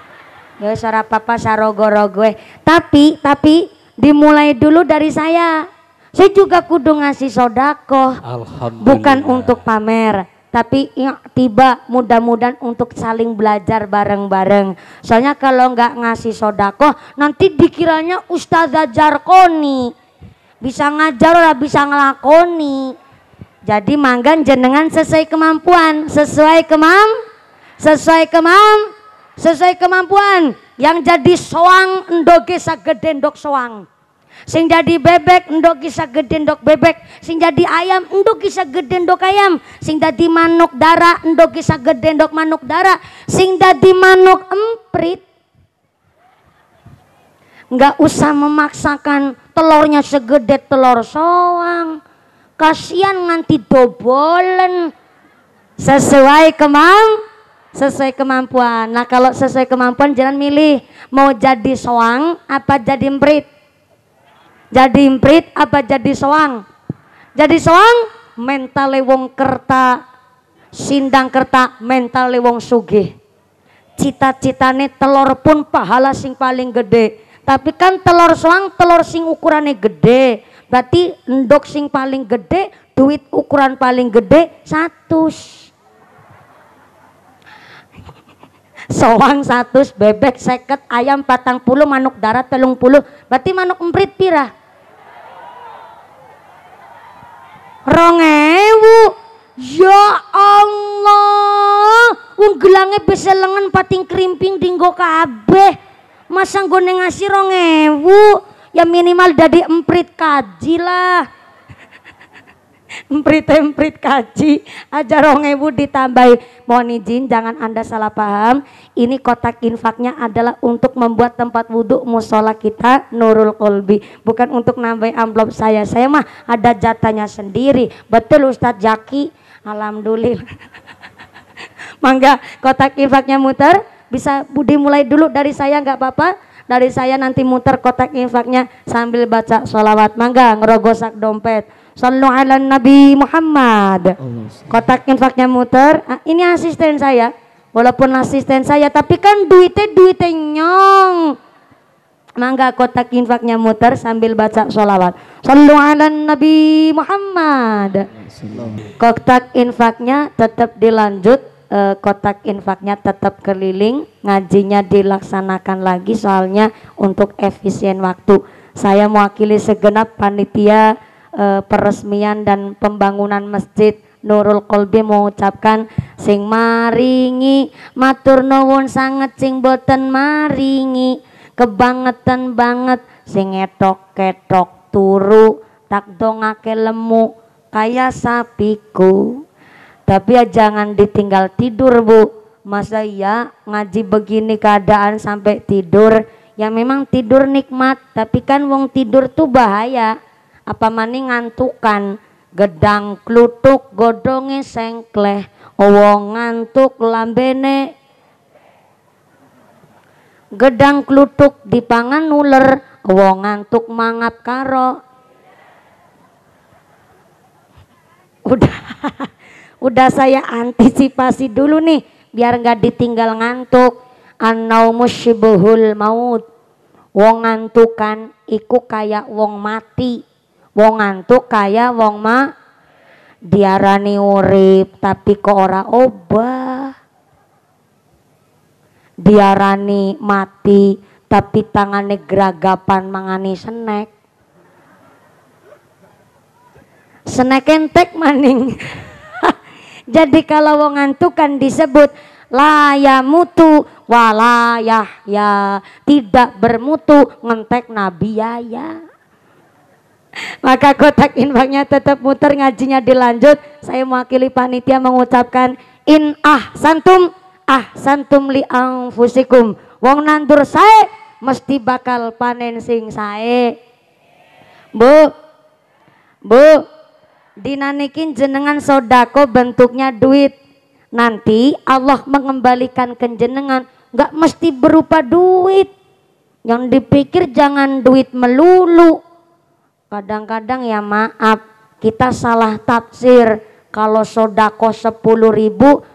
Ya suara papa sarogo-rogoe. Tapi dimulai dulu dari saya. Saya juga kudu ngasih sodako. Bukan untuk pamer, tapi tiba mudah-mudahan untuk saling belajar bareng-bareng. Soalnya kalau nggak ngasih sodako, nanti dikiranya Ustazah Jarkoni bisa ngajar ora bisa ngelakoni. Jadi manggan jenengan sesuai kemampuan, sesuai kemampuan. Yang jadi soang endoge sagede endok soang. Sing jadi bebek endok bisa gede endok bebek, sing jadi ayam endok bisa gede endok ayam, sing jadi manuk dara endok bisa gede endok manuk dara, sing jadi manuk emprit nggak usah memaksakan telurnya segede telur soang, kasihan nganti dobolen. Sesuai kemampuan. Nah kalau sesuai kemampuan jangan milih mau jadi soang apa jadi emprit. Jadi imprit apa jadi soang? Jadi soang mentale wong kerta, Sindangkerta mentale wong sugih. Cita-citane telur pun pahala sing paling gede. Tapi kan telur soang telur sing ukurannya gede. Berarti endok sing paling gede, duit ukuran paling gede 100. Soang 100, bebek 50, ayam 40, manuk darat 30. Berarti manuk emprit pira? 2000. Ya Allah, wong gelange bisa lengan pating krimping dinggo kabeh. Masa nggone ngasih 2000? Ya minimal dari emprit kaji lah. emprit kaji aja 2.000 ditambahi. Mohon izin jangan Anda salah paham, ini kotak infaknya adalah untuk membuat tempat wudhu musola kita Nurul Qalbi, bukan untuk nambah amplop saya mah ada jatahnya sendiri. Betul Ustadz Jaki, alhamdulillah. Mangga kotak infaknya muter, bisa Budi mulai dulu dari saya nggak apa-apa, dari saya nanti muter kotak infaknya sambil baca sholawat. Mangga ngerogosak dompet. Sallu ala Nabi Muhammad. Kotak infaknya muter. Ini asisten saya. Walaupun asisten saya, tapi kan duitnya nyong. Mangga kotak infaknya muter sambil baca sholawat. Sallu ala Nabi Muhammad. Kotak infaknya tetap dilanjut. Kotak infaknya tetap keliling. Ngajinya dilaksanakan lagi soalnya untuk efisien waktu. Saya mewakili segenap panitia peresmian dan pembangunan Masjid Nurul Qalbi mengucapkan sing maringi matur nuwun sanget, sing boten maringi kebangetan banget, sing etok-ketok turu tak dongake lemu kaya sapiku. Tapi ya jangan ditinggal tidur Bu. Masa iya ngaji begini keadaan sampai tidur? Ya memang tidur nikmat, tapi kan wong tidur tuh bahaya. Apa maning ngantukan, gedang klutuk godonge sengkleh, wong ngantuk lambene, gedang klutuk dipangan uler, wong ngantuk mangap karo. Udah saya antisipasi dulu nih biar nggak ditinggal ngantuk. An-naumu syibuhul maut, wong ngantukan iku kayak wong mati. Wong ngantuk kaya wong diarani urip tapi kok ora obah. Diarani mati tapi tangane geragapan mangani snack. Snack entek maning. Jadi kalau wong ngantuk kan disebut la mutu walayah ya, tidak bermutu ngentek nabi ya. Maka kotak infaknya tetap muter, ngajinya dilanjut. Saya mewakili panitia mengucapkan in ahsantum li anfusikum. Wong nandur sae mesti bakal panen sing sae. Bu dinanikin jenengan sodako bentuknya duit. Nanti Allah mengembalikan ke jenengan nggak mesti berupa duit. Yang dipikir jangan duit melulu. Kadang-kadang ya maaf, kita salah tafsir. Kalau sodako 10.000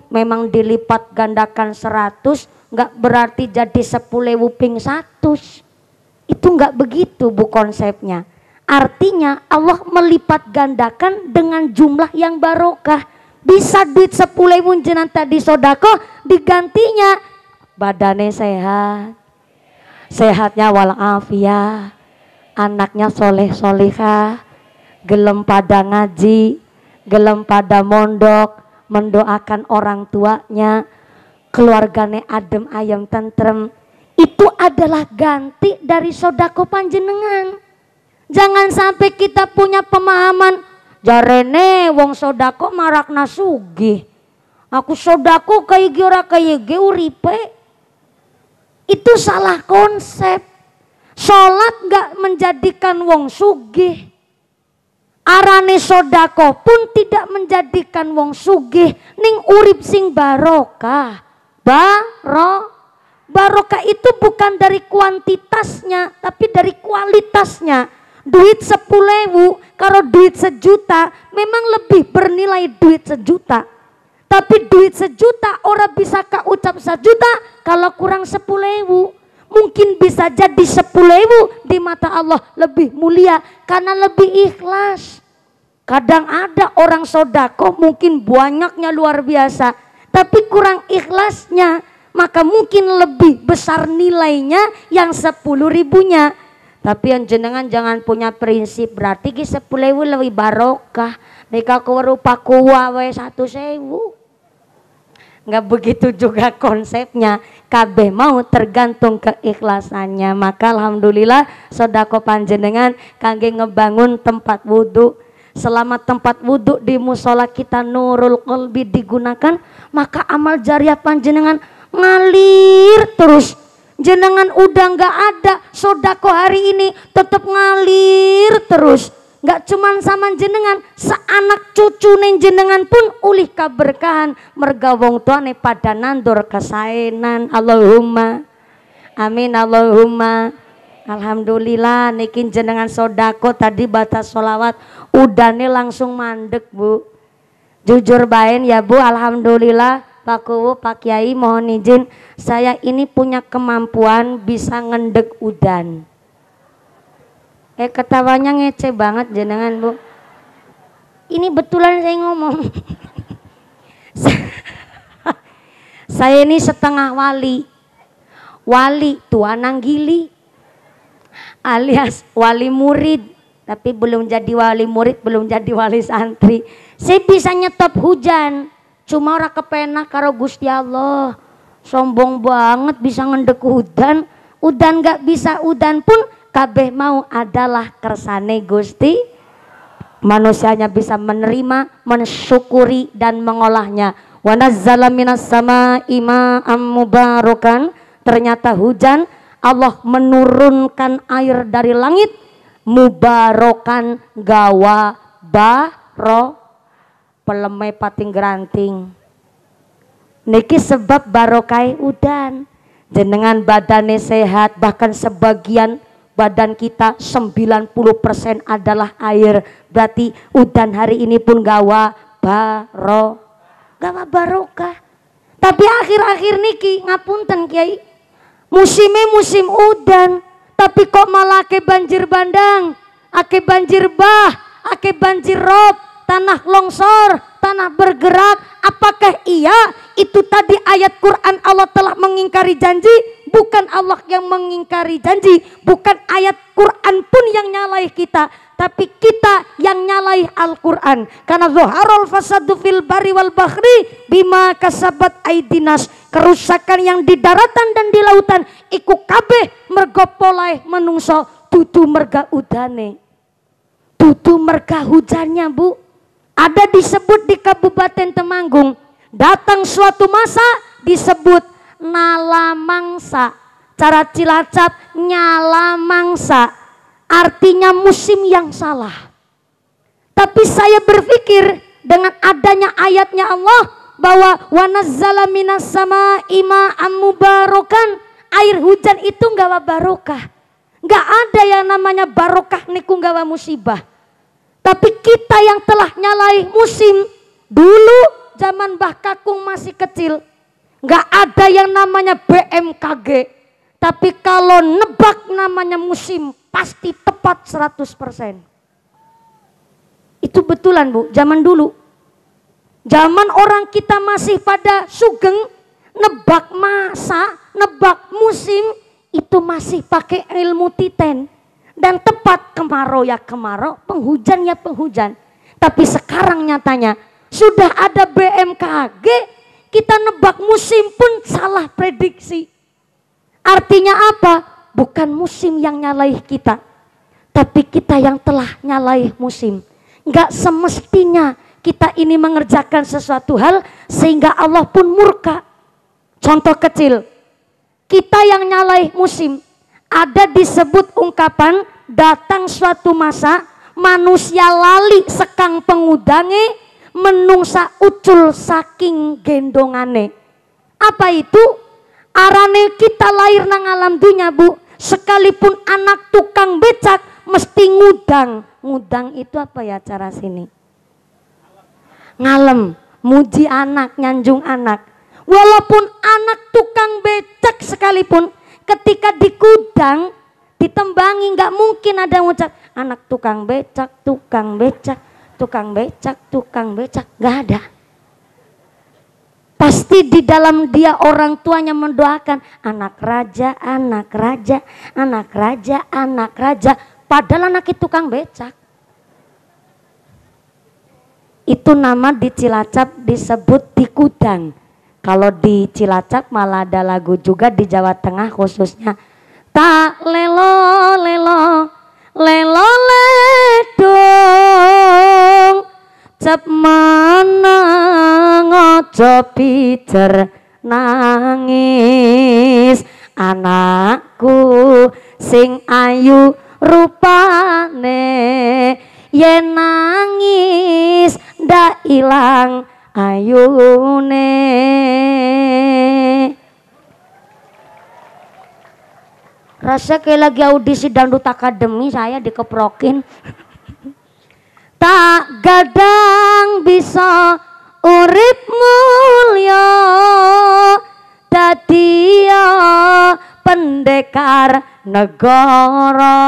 memang dilipat gandakan 100, nggak berarti jadi 10.000 ping 100. Itu nggak begitu Bu konsepnya. Artinya Allah melipat gandakan dengan jumlah yang barokah. Bisa duit 10.000 jenang tadi sodako, digantinya badannya sehat, sehatnya walafiat, anaknya soleh-solihah, gelem pada ngaji, gelem pada mondok, mendoakan orang tuanya, keluarganya adem ayem tentrem. Itu adalah ganti dari sodako panjenengan. Jangan sampai kita punya pemahaman jarene wong sodako marakna sugih, aku sodako kayak ora kayak uripe. Itu salah konsep. Sholat gak menjadikan wong sugih, arane sodako pun tidak menjadikan wong sugih. Ning urip sing barokah. Barokah itu bukan dari kuantitasnya, tapi dari kualitasnya. Duit 10.000 karo duit 1 juta memang lebih bernilai duit 1 juta. Tapi duit 1 juta orang bisa kaucap 1 juta kalau kurang 10.000. Mungkin bisa jadi 10.000 di mata Allah lebih mulia karena lebih ikhlas. Kadang ada orang sodako mungkin banyaknya luar biasa, tapi kurang ikhlasnya, maka mungkin lebih besar nilainya yang 10.000-nya. Tapi yang jenengan jangan punya prinsip berarti ki 10.000 lebih barokah. Nika rupa kuwa we 1.000. Nggak begitu juga konsepnya. Kabeh mau tergantung keikhlasannya. Maka alhamdulillah sodako panjenengan kangge ngebangun tempat wudhu. selama tempat wudhu di musola kita nurul qalbi digunakan, maka amal jariah panjenengan ngalir terus. Jenengan udah nggak ada sodako hari ini tetap ngalir terus. Nggak cuman sama jenengan, seanak cucu neng jenengan pun ulih keberkahan merga wong tuane pada nandur kesaenan. Allahumma amin, Allahumma. Alhamdulillah niki jenengan sodako tadi batas sholawat udane langsung mandek Bu. Jujur bain ya Bu, alhamdulillah. Pak Kuwu, Pak Kiai, mohon izin saya ini punya kemampuan bisa ngendek udan. Ketawanya ngece banget jenengan Bu. Ini betulan saya ngomong. Saya ini setengah wali. Wali tua nanggili alias wali murid, tapi belum jadi wali murid, belum jadi wali santri. Saya bisa nyetop hujan, cuma ora kepenak karo Gusti Allah. Sombong banget bisa ngendek udan. Udan gak bisa udan pun kabeh mau adalah kersane Gusti. Manusianya bisa menerima, mensyukuri dan mengolahnya. Wa nazzala minas samaa'i ma'am mubarakan. Ternyata hujan Allah menurunkan air dari langit mubarokan gawa baro pelemai pating geranting. Niki sebab barokai udan. Jenengan badane sehat, bahkan sebagian badan kita 90% adalah air. Berarti udan hari ini pun gawa barokah. Tapi akhir-akhir niki ngapunten Kiai, musimnya musim udan, tapi kok malah ake banjir bandang, ake banjir bah, ake banjir rob, tanah longsor, tanah bergerak. Apakah iya itu tadi ayat Quran Allah telah mengingkari janji? Bukan Allah yang mengingkari janji, bukan ayat Quran pun yang nyalai kita, tapi kita yang nyalai Al-Quran. Karena zoharul fasadu fil bari wal bahri bima kasabat aidinas. Kerusakan yang di daratan dan di lautan iku kabeh mergo polai menungso, dudu merga udane, dudu merga hujannya Bu. Ada disebut di Kabupaten Temanggung, datang suatu masa disebut nala mangsa. Cara Cilacap nyala mangsa, artinya musim yang salah. Tapi saya berpikir dengan adanya ayatnya Allah bahwa wa nazzala minas samaa'i ma'am mubarakan, air hujan itu nggawa barokah. Nggak ada yang namanya barokah niku nggawa musibah. Tapi kita yang telah nyalai musim dulu zaman Mbah Kakung masih kecil, nggak ada yang namanya BMKG. Tapi kalau nebak namanya musim pasti tepat 100%. Itu betulan Bu, zaman dulu. Zaman orang kita masih pada sugeng, nebak masa, nebak musim itu masih pakai ilmu titen. Dan tepat kemarau ya kemarau, penghujan ya penghujan. Tapi sekarang nyatanya sudah ada BMKG, kita nebak musim pun salah prediksi. Artinya apa? Bukan musim yang nyalai kita, tapi kita yang telah nyalai musim. Nggak semestinya kita ini mengerjakan sesuatu hal sehingga Allah pun murka. Contoh kecil, kita yang nyalai musim. Ada disebut ungkapan datang suatu masa manusia lali sekang pengudange menungsa ucul saking gendongane. Apa itu? Arane kita lahir nang alam dunya Bu, sekalipun anak tukang becak mesti ngudang. Ngudang itu apa ya cara sini? Ngalem, muji anak, nyanjung anak. Walaupun anak tukang becak sekalipun, ketika dikudang, ditembangi, nggak mungkin ada yang ngucap anak tukang becak, tukang becak, tukang becak, tukang becak, nggak ada. Pasti di dalam dia orang tuanya mendoakan anak raja, anak raja, anak raja, anak raja. Padahal anak itu tukang becak. Itu nama di Cilacap disebut dikudang. Kalau di Cilacap malah ada lagu juga di Jawa Tengah khususnya. Tak lelo lelo lelo ledo tetep meneng aja pijer nangis anakku sing ayu rupane yen nangis ndak ilang ayune. Rasa kayak lagi audisi dangdut akademi saya dikeprokin. Tak gadang bisa urip mulya dadi pendekar negara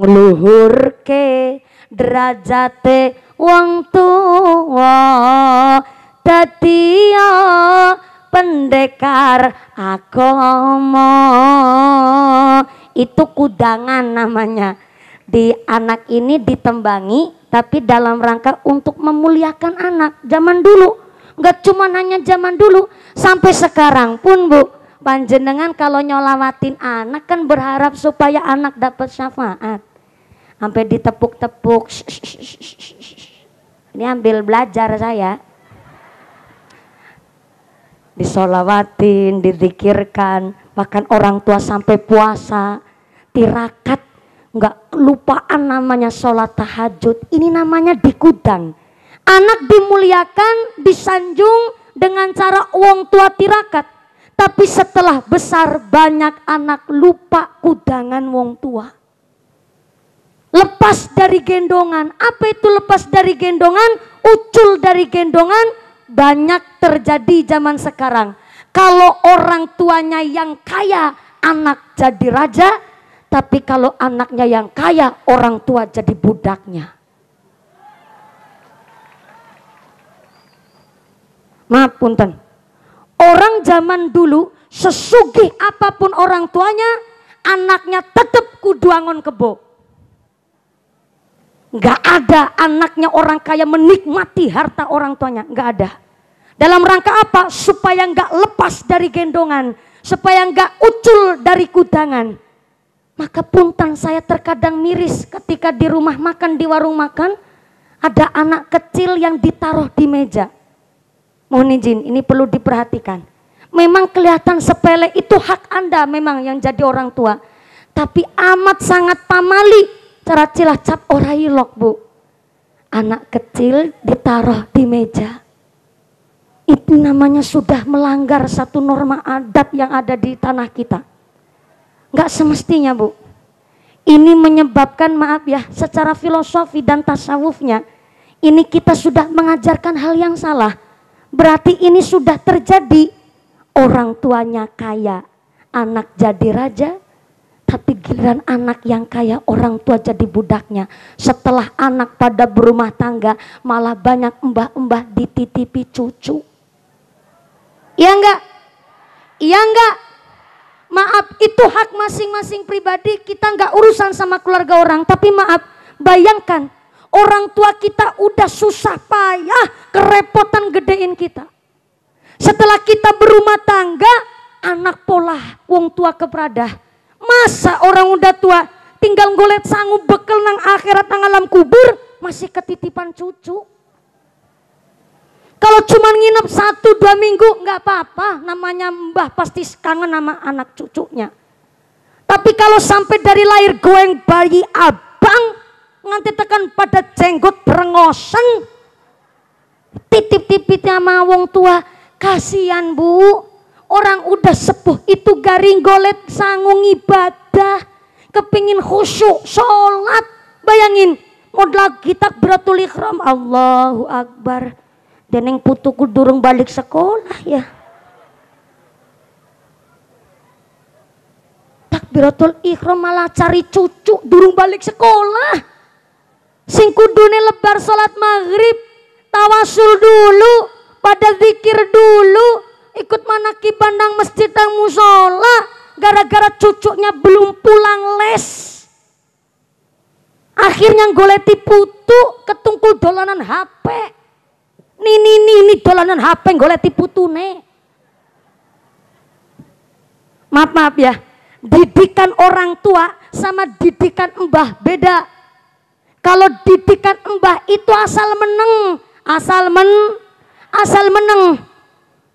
ngluhurke derajate wong tuwa dadi pendekar agama. Itu kudangan namanya. Di anak ini ditembangi tapi dalam rangka untuk memuliakan anak. Zaman dulu, nggak cuma hanya zaman dulu, sampai sekarang pun Bu, panjenengan kalau nyolawatin anak kan berharap supaya anak dapat syafaat. Sampai ditepuk-tepuk. Ini ambil belajar saya. Disolawatin, dizikirkan, bahkan orang tua sampai puasa, tirakat, nggak kelupaan namanya sholat tahajud. Ini namanya dikudang. Anak dimuliakan, disanjung dengan cara wong tua tirakat. Tapi setelah besar banyak anak lupa kudangan wong tua. Lepas dari gendongan. Apa itu lepas dari gendongan? Ucul dari gendongan. Banyak terjadi zaman sekarang. Kalau orang tuanya yang kaya, anak jadi raja. Tapi kalau anaknya yang kaya, orang tua jadi budaknya. Maaf punten. Orang zaman dulu, sesugih apapun orang tuanya, anaknya tetap kuduangon kebo. Nggak ada anaknya orang kaya menikmati harta orang tuanya, nggak ada. Dalam rangka apa? Supaya nggak lepas dari gendongan, supaya nggak ucul dari kudangan. Maka punten saya terkadang miris ketika di rumah makan, di warung makan, ada anak kecil yang ditaruh di meja. Mohon izin, ini perlu diperhatikan. Memang kelihatan sepele, itu hak Anda memang yang jadi orang tua. Tapi amat sangat pamali. Cara cilacap ora ilok Bu. Anak kecil ditaruh di meja. Itu namanya sudah melanggar satu norma adat yang ada di tanah kita. Nggak semestinya Bu. Ini menyebabkan, maaf ya, secara filosofi dan tasawufnya, ini kita sudah mengajarkan hal yang salah. Berarti ini sudah terjadi. Orang tuanya kaya, anak jadi raja. Tapi giliran anak yang kaya, orang tua jadi budaknya. Setelah anak pada berumah tangga, malah banyak mbah-mbah dititipi cucu. Iya enggak? Iya enggak? Maaf, itu hak masing-masing pribadi. Kita enggak urusan sama keluarga orang. Tapi maaf, bayangkan orang tua kita udah susah payah, kerepotan gedein kita. Setelah kita berumah tangga, anak pola wong tua kepradah. Masa orang udah tua tinggal golet sangu bekel nang akhirat nang alam kubur masih ketitipan cucu. Kalau cuma nginep 1-2 minggu nggak apa-apa, namanya mbah pasti kangen sama anak cucunya. Tapi kalau sampai dari lahir goeng bayi abang nganti tekan pada jenggot berengosen, titip-tipitnya sama wong tua, kasihan Bu. Orang udah sepuh itu garing golet sangung ibadah, kepingin khusyuk sholat. Bayangin modal kita beratul ikhram Allahu Akbar, deneng putuku durung balik sekolah ya. Takbiratul ikhram malah cari cucu durung balik sekolah. Sing kudune lebar sholat maghrib, tawasul dulu, pada zikir dulu, ikut manaki bandang masjid dan musola, gara-gara cucunya belum pulang les. Akhirnya goleti putu ketungkul dolanan HP. Ini dolanan HP goleti putune. Maaf ya, didikan orang tua sama didikan mbah beda. Kalau didikan mbah itu asal meneng, asal meneng.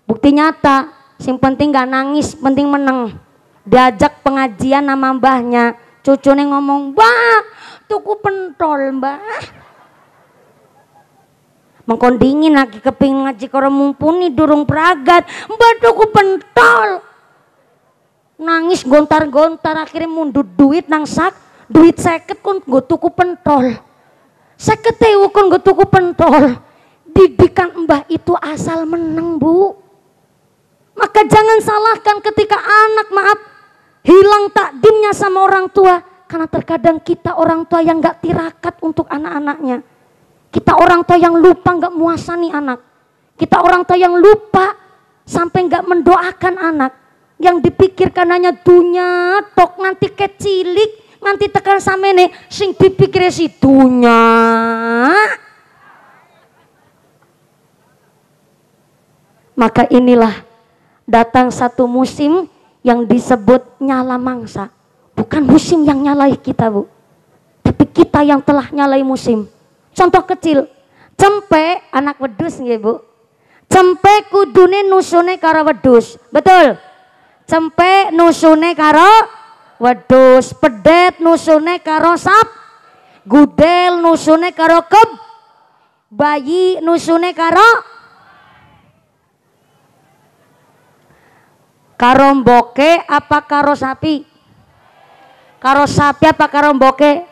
Bukti nyata, sing penting gak nangis, penting meneng. Diajak pengajian sama mbahnya, cucunya ngomong, "Mbah, tuku pentol, Mbah." Mengkon dingin lagi kepingin ngaji karo mumpuni durung pragat, "Mbah, tuku pentol." Nangis gontar-gontar, akhirnya mundut duit nang sak, duit 50 kon nggo tuku pentol. 50.000 kon nggo tuku pentol. Didikan mbah itu asal meneng, Bu. Maka jangan salahkan ketika anak hilang takdimnya sama orang tua, karena terkadang kita orang tua yang gak tirakat untuk anak-anaknya. Kita orang tua yang lupa gak muasani anak. Kita orang tua yang lupa sampai gak mendoakan anak. Yang dipikirkan hanya dunya tok, nanti kecilik, nanti tekan samene sing dipikir si dunya. Maka inilah datang satu musim yang disebut nyala mangsa. Bukan musim yang nyalai kita, Bu, tapi kita yang telah nyalai musim. Contoh kecil, cempe anak wedus nggih, Bu. Cempe kudune nusune karo wedus, betul? Cempe nusune karo wedus, pedet nusune karo sap, gudel nusune karo keb, bayi nusune karo mboke apa karo sapi? Karo sapi apa karo mboke?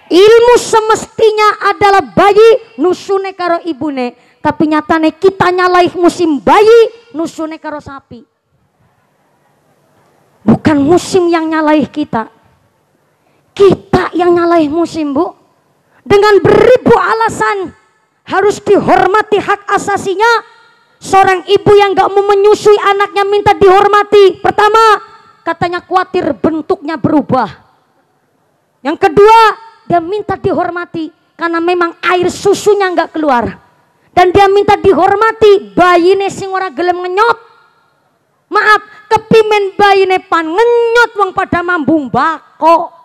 Ilmu semestinya adalah bayi nusune karo ibune, tapi nyatane kita nyalai musim bayi nusune karo sapi. Bukan musim yang nyalai kita. Kita yang nyalai musim, Bu. Dengan beribu alasan harus dihormati hak asasinya. Seorang ibu yang gak mau menyusui anaknya minta dihormati. Pertama, katanya khawatir bentuknya berubah. Yang kedua, dia minta dihormati karena memang air susunya gak keluar. Dan dia minta dihormati bayine sing ora gelem ngenyot. Maaf, kepimen bayine pan ngenyot wong pada mambung bako.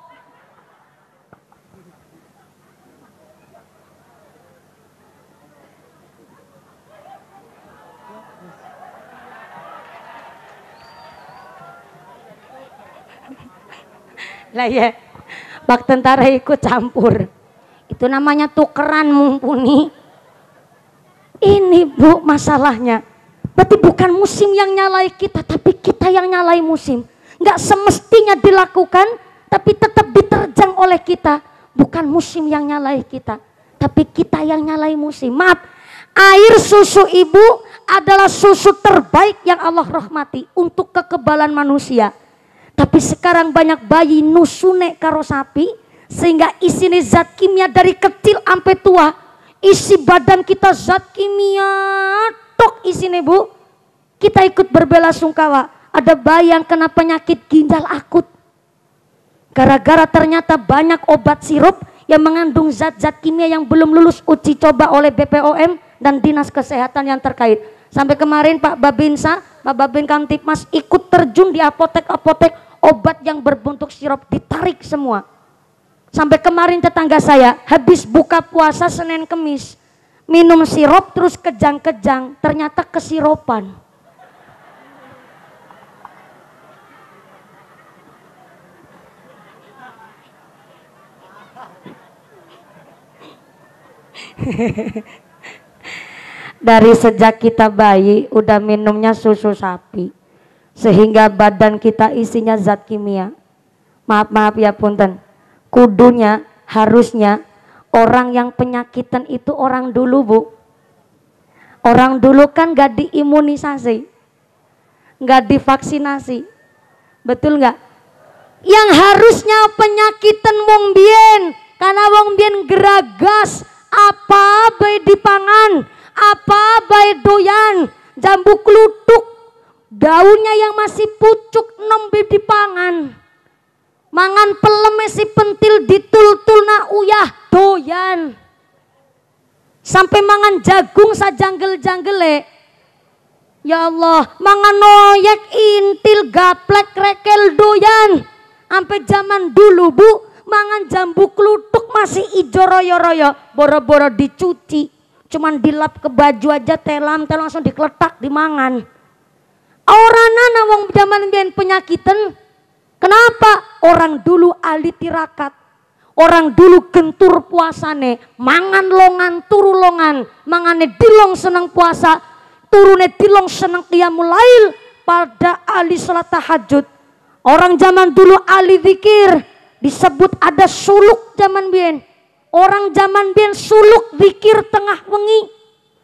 Lah ya, bak tentara ikut campur. Itu namanya tukeran mumpuni. Ini, Bu, masalahnya. Berarti bukan musim yang nyalai kita, tapi kita yang nyalai musim. Nggak semestinya dilakukan, tapi tetap diterjang oleh kita. Bukan musim yang nyalai kita, tapi kita yang nyalai musim. Maaf, air susu ibu adalah susu terbaik yang Allah rahmati untuk kekebalan manusia. Tapi sekarang banyak bayi nusune karo sapi, sehingga isinya zat kimia dari kecil sampai tua. Isi badan kita zat kimia tok isinya, Bu. Kita ikut berbelasungkawa. Ada bayi yang kena penyakit ginjal akut. Gara-gara ternyata banyak obat sirup yang mengandung zat-zat kimia yang belum lulus uji coba oleh BPOM dan Dinas Kesehatan yang terkait. Sampai kemarin Pak Babinsa, Pak Babin Kamtipmas ikut terjun di apotek-apotek, obat yang berbentuk sirup ditarik semua. Sampai kemarin tetangga saya habis buka puasa Senin Kemis, minum sirup terus kejang-kejang, ternyata kesiropan. Dari sejak kita bayi udah minumnya susu sapi, sehingga badan kita isinya zat kimia. Maaf ya punten, kudunya harusnya orang yang penyakitan itu orang dulu, Bu. Orang dulu kan gak diimunisasi, gak divaksinasi, betul gak? Yang harusnya penyakitan wong bien, karena wong bien geragas apa bae dipangan, apa bae doyan, jambu kluthuk, daunnya yang masih pucuk nembe dipangan. Mangan peleme si pentil ditul-tul na uyah doyan. Sampai mangan jagung sajanggel-janggele. Ya Allah, mangan noyek intil gaplek rekel doyan. Sampai zaman dulu, Bu, mangan jambu kluthuk masih ijo royo-royo, boro-boro dicuci, cuman dilap ke baju aja telam langsung dikletak dimangan. Orana wong zaman biyen penyakiten. Kenapa? Orang dulu ahli tirakat. Orang dulu gentur puasane, mangan longan turu longan, mangane dilong seneng puasa, turune dilong seneng qiyamul lail, pada ahli salat tahajud. Orang zaman dulu ahli zikir, disebut ada suluk zaman biyen. Orang zaman biyen suluk zikir tengah wengi,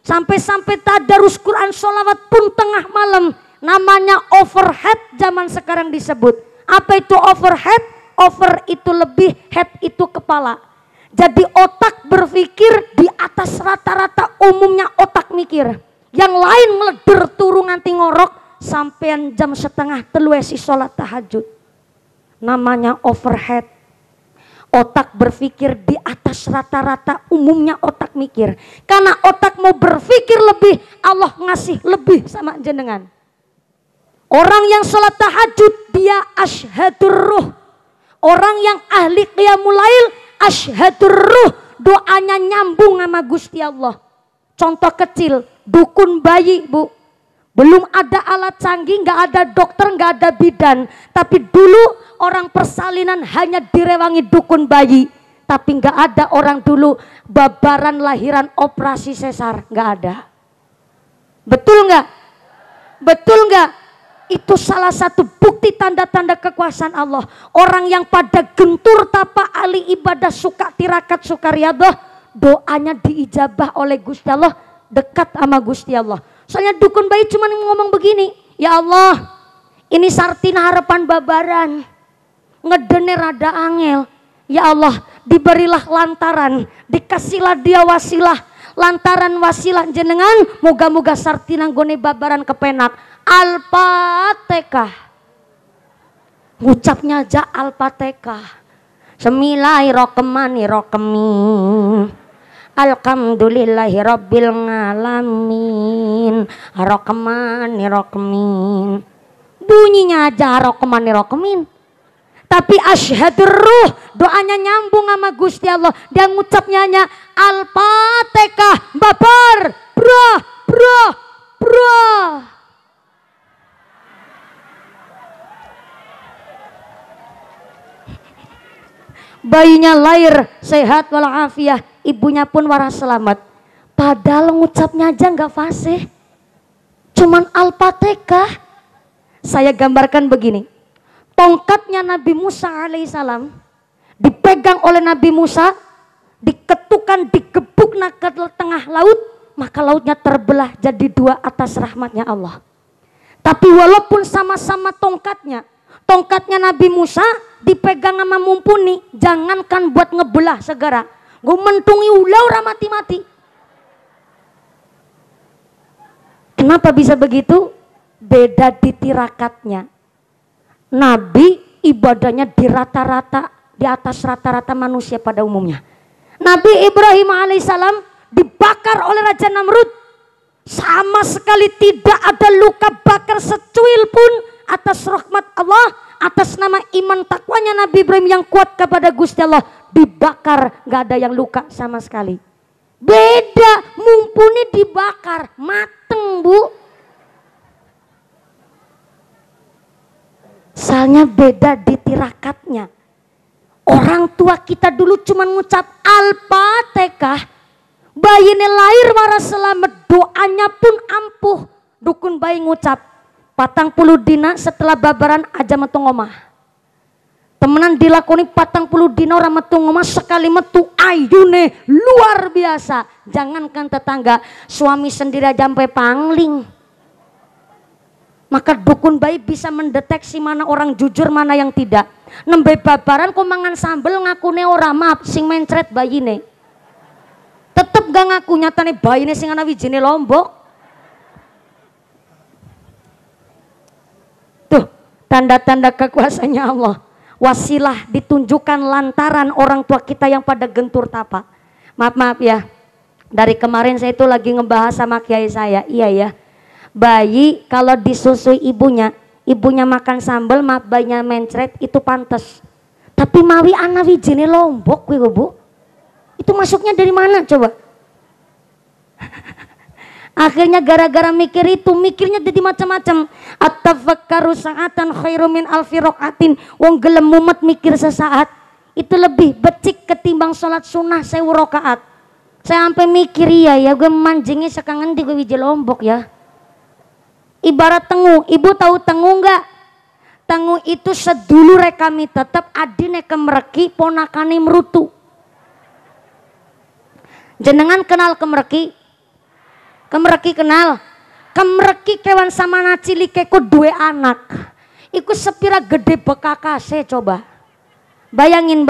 sampai-sampai tadarus Quran sholawat pun tengah malam. Namanya overhead zaman sekarang disebut. Apa itu overhead? Over itu lebih, head itu kepala. Jadi otak berpikir di atas rata-rata umumnya otak mikir. Yang lain meleder turu nganti ngorok sampean jam setengah telu esi sholat tahajud. Namanya overhead. Otak berpikir di atas rata-rata umumnya otak mikir. Karena otak mau berpikir lebih, Allah ngasih lebih sama jenengan. Orang yang sholat tahajud dia asyhadur ruh. Orang yang ahli qiyamul lail asyhadur ruh, doanya nyambung sama Gusti Allah. Contoh kecil, dukun bayi bu, belum ada alat canggih, nggak ada dokter, nggak ada bidan. Tapi dulu orang persalinan hanya direwangi dukun bayi. Tapi nggak ada orang dulu babaran lahiran operasi sesar, nggak ada. Betul nggak? Betul nggak? Itu salah satu bukti tanda-tanda kekuasaan Allah. Orang yang pada gentur tapa ahli ibadah, suka tirakat, suka riadah, doanya diijabah oleh Gusti Allah, dekat sama Gusti Allah. Soalnya dukun bayi cuma ngomong begini, ya Allah ini sartina harapan babaran, ngedene rada angel, ya Allah diberilah lantaran, dikasihlah dia wasilah, lantaran wasilah jenengan, moga-moga sartina gone babaran kepenak. Al-Fatihah, ngucapnya aja Al-Fatihah. Bismillahirrahmanirrahim. Alhamdulillahi rabbil alamin. Ar-Rahmanirrahim. Bunyinya aja Ar-Rahmanirrahim. Tapi asyhadur ruh, doanya nyambung sama Gusti Allah. Dia ngucapnya hanya Al-Fatihah. Babar, brah, brah, brah. Bayinya lahir sehat walafiat, ibunya pun waras selamat. Padahal ngucapnya aja nggak fasih, cuman Al-Fatihah. Saya gambarkan begini, tongkatnya Nabi Musa alaihissalam dipegang oleh Nabi Musa, diketukan, digebuk ke tengah laut, maka lautnya terbelah jadi dua atas rahmatnya Allah. Tapi walaupun sama-sama tongkatnya Nabi Musa dipegang sama mumpuni, jangankan buat ngebelah segara, gue mentungi ulau mati-mati. Kenapa bisa begitu? Beda di tirakatnya. Nabi ibadahnya di rata-rata, di atas rata-rata manusia pada umumnya. Nabi Ibrahim alaihissalam dibakar oleh Raja Namrud, sama sekali tidak ada luka bakar secuil pun. Atas rahmat Allah, atas nama iman takwanya Nabi Ibrahim yang kuat kepada Gusti Allah, dibakar, gak ada yang luka sama sekali. Beda, mumpuni dibakar, mateng bu. Soalnya beda di tirakatnya. Orang tua kita dulu cuma ngucap Al-Fatihah, bayinya lahir waras selamat, doanya pun ampuh. Dukun bayi ngucap 40 dina setelah babaran aja metu ngomah. Temenan dilakoni 40 dina orang metu ngomah, sekali metu ayune luar biasa. Jangankan tetangga, suami sendiri aja sampai pangling. Maka dukun bayi bisa mendeteksi mana orang jujur, mana yang tidak. Nembe babaran kok mangan sambel ngakune ora, maaf sing mencret bayine. Tetep gak ngaku, nyatane bayine sing ana wijine lombok. Tanda-tanda kekuasaannya Allah. Wasilah ditunjukkan lantaran orang tua kita yang pada gentur tapa. Maaf ya, dari kemarin saya itu lagi ngebahas sama kiai saya. Iya ya, bayi kalau disusui ibunya makan sambal, maaf bayinya mencret, itu pantas. Tapi mawi ana wijine lombok kuwi kok, Bu. Itu masuknya dari mana coba? Akhirnya gara-gara mikir itu, mikirnya jadi macam-macam. At-tafakkaru sa'atan khairum min alfi raqatin. Wong gelem mumet mikir sesaat itu lebih becik ketimbang sholat sunnah 1000 rakaat. Saya sampai mikir ya gue manjingnya sekangen di gue wiji lombok ya. Ibarat tengu, ibu tahu tengu enggak? Tengu itu sedulur kami tetap adine kemereki ponakane merutu. Jenengan kenal kemereki? Kemereki kenal? Kemereki kewan samana cilike ku duwe anak. Iku sepira gede bekakase coba. Bayangin.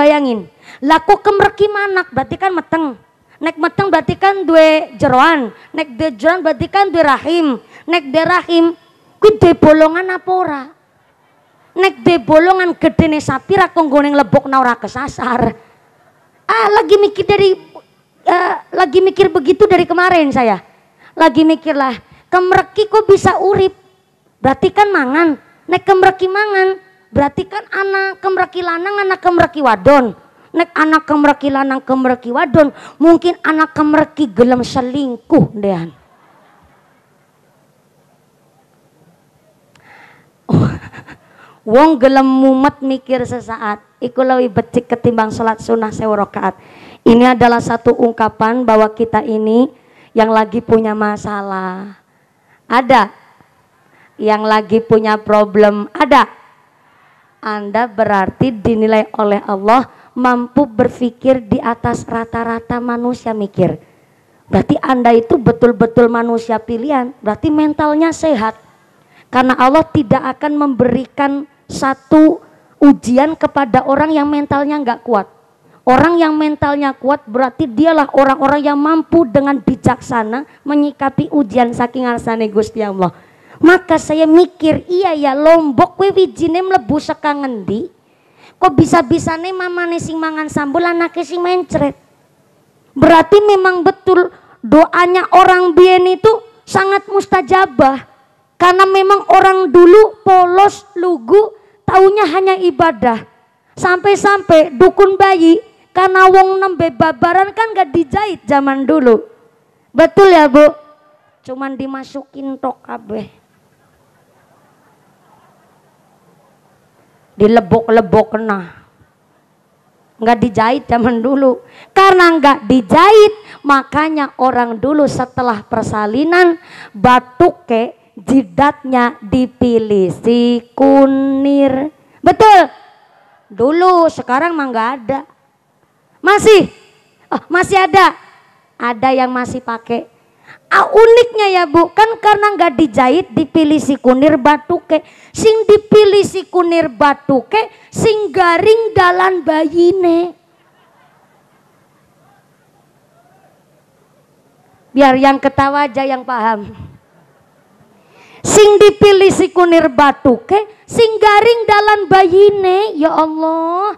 Laku kemereki manak berarti kan meteng. Nek meteng berarti kan duwe jeroan. Nek duwe jeroan berarti kan duwe rahim. Nek duwe rahim ku duwe bolongan apa ora? Nek duwe bolongan gedene sapira kanggo ning lebokna ora kesasar. Lagi mikir begitu dari kemarin saya. Lagi mikir lah, kemereki kok bisa urip? Berarti kan mangan. Nek kemereki mangan, berarti kan anak kemereki lanang, anak kemereki wadon. Nek anak kemereki lanang, kemereki wadon, mungkin anak kemereki gelem selingkuh dean. Wong gelem mumet mikir sesaat, iku lebih becik ketimbang sholat sunnah 1000 rakaat. Ini adalah satu ungkapan bahwa kita ini yang lagi punya masalah, ada. Yang lagi punya problem, ada. Anda berarti dinilai oleh Allah mampu berpikir di atas rata-rata manusia mikir. Berarti Anda itu betul-betul manusia pilihan, berarti mentalnya sehat. Karena Allah tidak akan memberikan satu ujian kepada orang yang mentalnya nggak kuat. Orang yang mentalnya kuat berarti dialah orang-orang yang mampu dengan bijaksana menyikapi ujian saking ngarsane Gusti Allah. Maka saya mikir, iya ya lombok we wijine mlebu saka ngendi? Kok bisa-bisane mamane sing mangan sambel anake sing mencret. Berarti memang betul doanya orang biyen itu sangat mustajabah. Karena memang orang dulu polos, lugu, taunya hanya ibadah. Sampai-sampai dukun bayi karena wong nembe babaran kan gak dijahit zaman dulu. Betul ya Bu? Cuman dimasukin tok kabeh. Dilebok-lebok kena. Gak dijahit zaman dulu. Karena gak dijahit, makanya orang dulu setelah persalinan batuke jidatnya dipilisi kunir. Betul? Dulu, sekarang mah gak ada. Masih ada. Ada yang masih pakai. Uniknya ya Bu, kan karena nggak dijahit dipilih si kunir batuke. Sing dipilih si kunir batuke, sing garing dalan bayine. Biar yang ketawa aja yang paham. Sing dipilih si kunir batuke, sing garing dalan bayine. Ya Allah,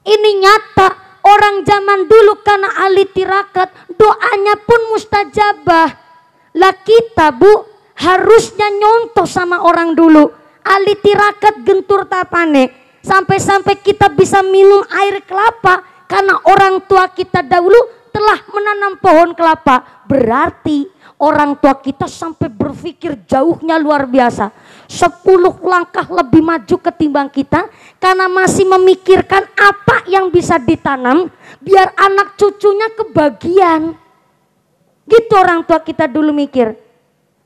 ini nyata. Orang zaman dulu karena ahli tirakat, doanya pun mustajabah. Lah kita Bu harusnya nyontoh sama orang dulu. Ahli tirakat gentur tapane. Sampai-sampai kita bisa minum air kelapa. Karena orang tua kita dahulu telah menanam pohon kelapa. Berarti orang tua kita sampai berpikir jauhnya luar biasa. 10 langkah lebih maju ketimbang kita. Karena masih memikirkan apa yang bisa ditanam biar anak cucunya kebagian. Gitu orang tua kita dulu mikir.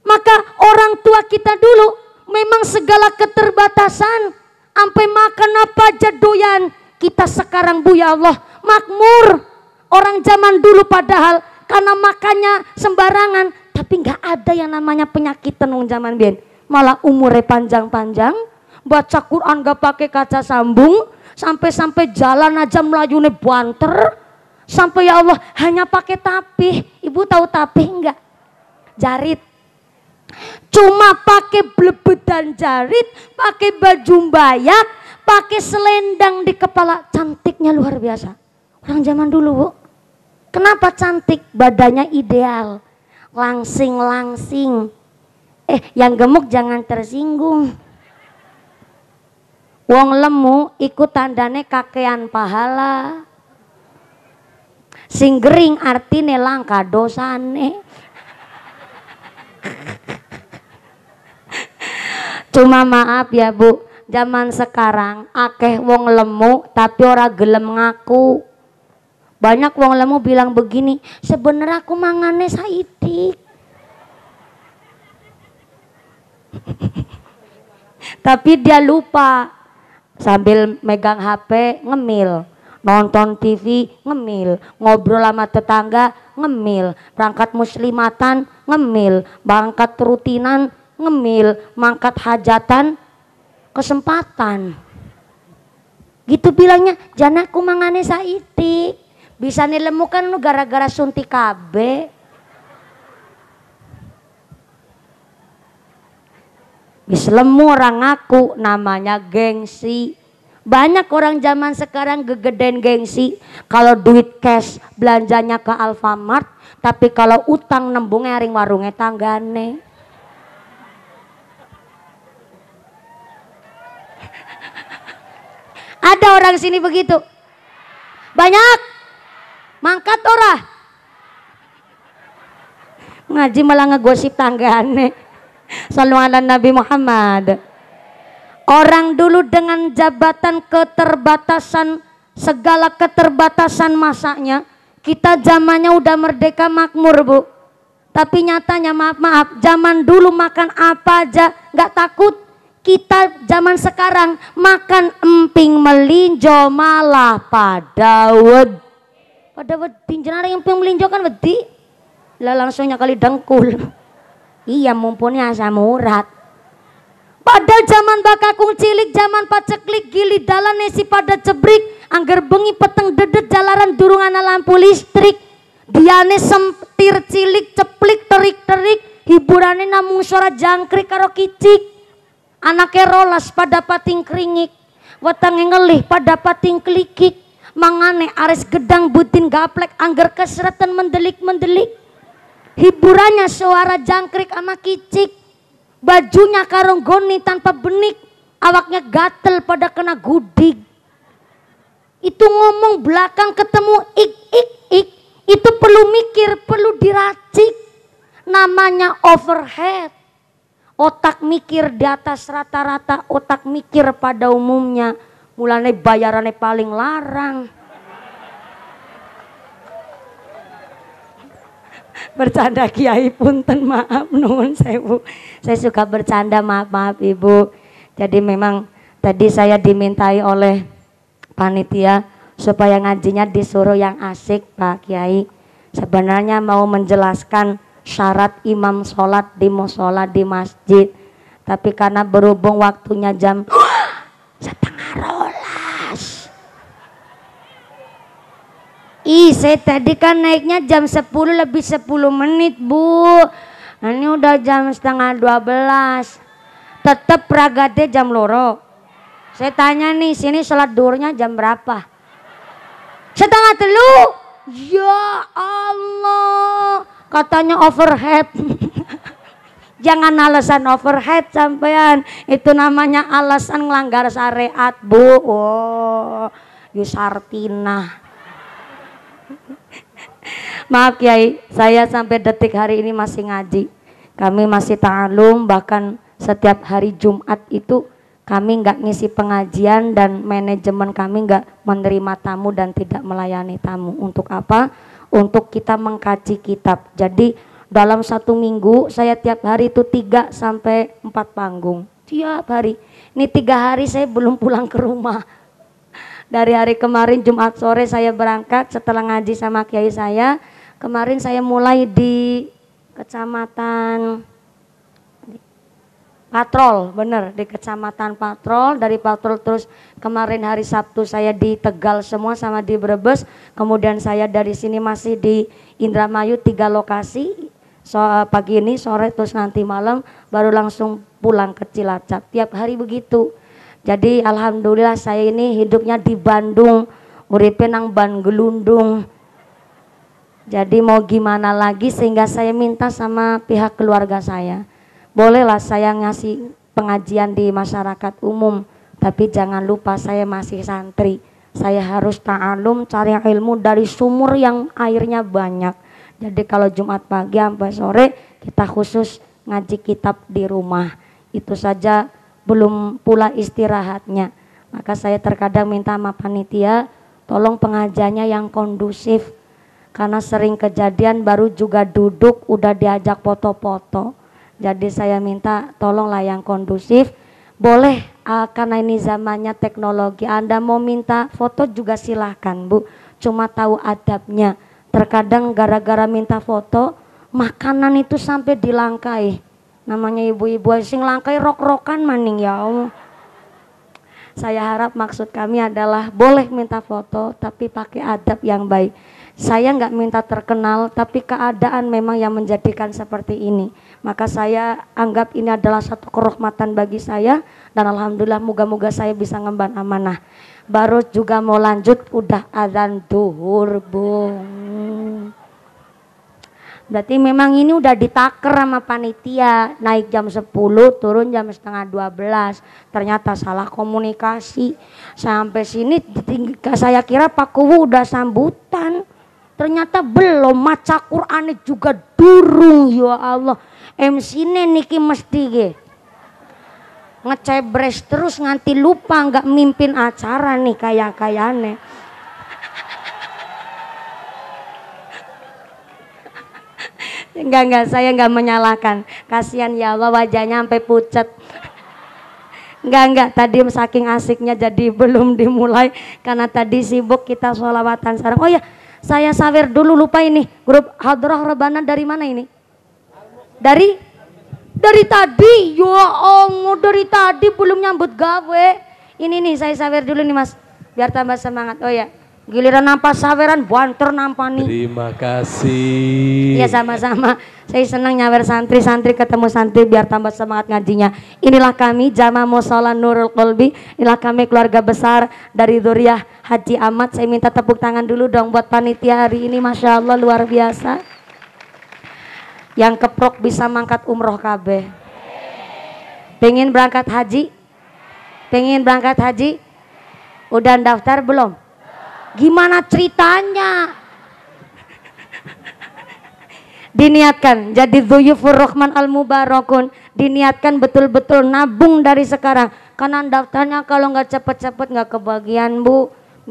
Maka orang tua kita dulu memang segala keterbatasan. Sampai makan apa aja doyan. Kita sekarang Bu ya Allah makmur. Orang zaman dulu padahal karena makannya sembarangan. Tapi nggak ada yang namanya penyakit tenung zaman biyen. Malah umurnya panjang-panjang. Baca Quran gak pakai kaca sambung, sampai-sampai jalan aja melayune banter, sampai ya Allah hanya pakai tapih. Ibu tahu tapih enggak? Jarit. Cuma pakai blebet dan jarit, pakai baju bayak, pakai selendang di kepala, cantiknya luar biasa. Orang zaman dulu Bu. Kenapa cantik? Badannya ideal, langsing-langsing. Yang gemuk jangan tersinggung. Wong lemu iku tandane kakean pahala. Sing gering artine langka dosane. Cuma maaf ya Bu, zaman sekarang akeh wong lemu tapi ora gelem ngaku. Banyak wong lemu bilang begini, sebenarnya aku mangane saidik. Tapi dia lupa, sambil megang HP ngemil, nonton TV ngemil, ngobrol sama tetangga ngemil, berangkat muslimatan ngemil, berangkat rutinan ngemil, mangkat hajatan kesempatan. Gitu bilangnya, jangan aku mangane saidik. Bisa nilemu kan lu gara-gara suntik KB. Bisa lemu orang ngaku, namanya gengsi. Banyak orang zaman sekarang gegedein gengsi. Kalau duit cash belanjanya ke Alfamart, tapi kalau utang nembungnya ring warungnya tanggane. Ada orang sini begitu. Banyak. Mangkat ora. Ngaji malah ngegosip tanggane. Sallu ala Nabi Muhammad. Orang dulu dengan jabatan keterbatasan, segala keterbatasan masanya, kita zamannya udah merdeka makmur Bu. Tapi nyatanya maaf, zaman dulu makan apa aja nggak takut. Kita zaman sekarang makan emping melinjo malah pada pinjana yang emping melinjo kan wedi. Lah langsungnya kali dengkul. Iya mumpunnya asam urat. Padahal zaman bakakung cilik, zaman paceklik gili dalan nesi pada cebrik, angger bengi peteng dedet jalaran durung ana lampu listrik. Diane semtir cilik ceplik terik-terik, hiburane namung suara jangkrik karo kicik. Anake rolas pada pating kringik, wetenge ngelih pada pating klikik. Mangane ares gedang butin gaplek angger kesretan mendelik-mendelik. Hiburannya suara jangkrik ama kicik. Bajunya karung goni tanpa benik, awaknya gatel pada kena gudik. Itu ngomong belakang ketemu ik. Itu perlu mikir, perlu diracik. Namanya overhead. Otak mikir di atas rata-rata, otak mikir pada umumnya. Mulane bayarannya paling larang. Bercanda Kiai punten, maaf nuwun sewu. Saya suka bercanda, maaf Ibu. Jadi memang tadi saya dimintai oleh panitia supaya ngajinya disuruh yang asik Pak Kiai. Sebenarnya mau menjelaskan syarat imam sholat di musola di masjid. Tapi karena berhubung waktunya jam 11:30. Saya tadi kan naiknya jam 10 lebih 10 menit Bu. Ini udah jam 11:30. Tetep pragatnya jam loro. Saya tanya nih, sini sholat duhurnya jam berapa? 2:30. Ya Allah, katanya overhead. Jangan alasan overhead sampean, itu namanya alasan ngelanggar syariat Bu. Oh, Yusartina. Maaf Kiai, saya sampai detik hari ini masih ngaji. Kami masih ta'alum, bahkan setiap hari Jumat itu kami nggak ngisi pengajian dan manajemen kami nggak menerima tamu dan tidak melayani tamu. Untuk apa? Untuk kita mengkaji kitab. Jadi dalam 1 minggu saya tiap hari itu 3 sampai 4 panggung. Tiap hari. Ini 3 hari saya belum pulang ke rumah. Dari hari kemarin Jumat sore saya berangkat setelah ngaji sama kiai saya. Kemarin saya mulai di kecamatan Patrol, bener di kecamatan Patrol. Dari Patrol terus kemarin hari Sabtu saya di Tegal semua sama di Brebes. Kemudian saya dari sini masih di Indramayu 3 lokasi. Pagi ini, sore, terus nanti malam baru langsung pulang ke Cilacap. Tiap hari begitu. Jadi alhamdulillah saya ini hidupnya di Bandung, uripe nang ban gelundung. Jadi mau gimana lagi, sehingga saya minta sama pihak keluarga saya, bolehlah saya ngasih pengajian di masyarakat umum Tapi jangan lupa saya masih santri. Saya harus ta'alum, cari ilmu dari sumur yang airnya banyak. Jadi kalau Jumat pagi sampai sore kita khusus ngaji kitab di rumah. Itu saja, belum pula istirahatnya. Maka saya terkadang minta sama panitia, tolong pengajiannya yang kondusif. Karena sering kejadian baru juga duduk udah diajak foto-foto. Jadi saya minta tolonglah yang kondusif. Boleh, karena ini zamannya teknologi, Anda mau minta foto juga silahkan Bu, cuma tahu adabnya. Terkadang gara-gara minta foto, makanan itu sampai dilangkai. Namanya ibu-ibu sing langkai rok-rokan maning ya Allah. Saya harap maksud kami adalah boleh minta foto tapi pakai adab yang baik. Saya nggak minta terkenal, tapi keadaan memang yang menjadikan seperti ini. Maka saya anggap ini adalah satu kerahmatan bagi saya, dan alhamdulillah moga-moga saya bisa ngemban amanah. Baru juga mau lanjut, udah azan duhur Bu. Berarti memang ini udah ditaker sama panitia, naik jam 10 turun jam setengah 12. Ternyata salah komunikasi. Sampai sini saya kira Pak Kuwu udah sambutan. Ternyata belum, maca Qur'an juga durung. Ya Allah, MC-ne niki mesti ge ngecebres terus nganti lupa nggak mimpin acara nih kayak-kayane. Enggak, saya enggak menyalahkan. Kasihan ya Allah, wajahnya sampai pucat. Enggak, tadi saking asiknya jadi belum dimulai karena tadi sibuk kita sholawatan sareng. Oh ya, saya sawer dulu, lupa ini. Grup Hadrah Rebana dari mana ini? Dari tadi. Ya Allah, dari tadi belum nyambut gawe. Ini nih, saya sawer dulu nih Mas, biar tambah semangat. Oh ya, giliran nampak saweran banter nampani. Terima kasih. Ya sama-sama. Saya senang nyawer santri ketemu santri biar tambah semangat ngajinya. Inilah kami Jamaah Mushola Nurul Qalbi. Inilah kami keluarga besar dari Dzurriyyah Haji Ahmad. Saya minta tepuk tangan dulu dong buat panitia hari ini, Masya Allah luar biasa. Yang keprok bisa mangkat umroh KB. Pengen berangkat haji? Pengen berangkat haji? Udah daftar belum? Gimana ceritanya? Diniatkan jadi Dzuyufur Rahman Al-Mubarakun. Diniatkan betul-betul nabung dari sekarang. Karena daftarnya kalau nggak cepet-cepet nggak kebagian Bu.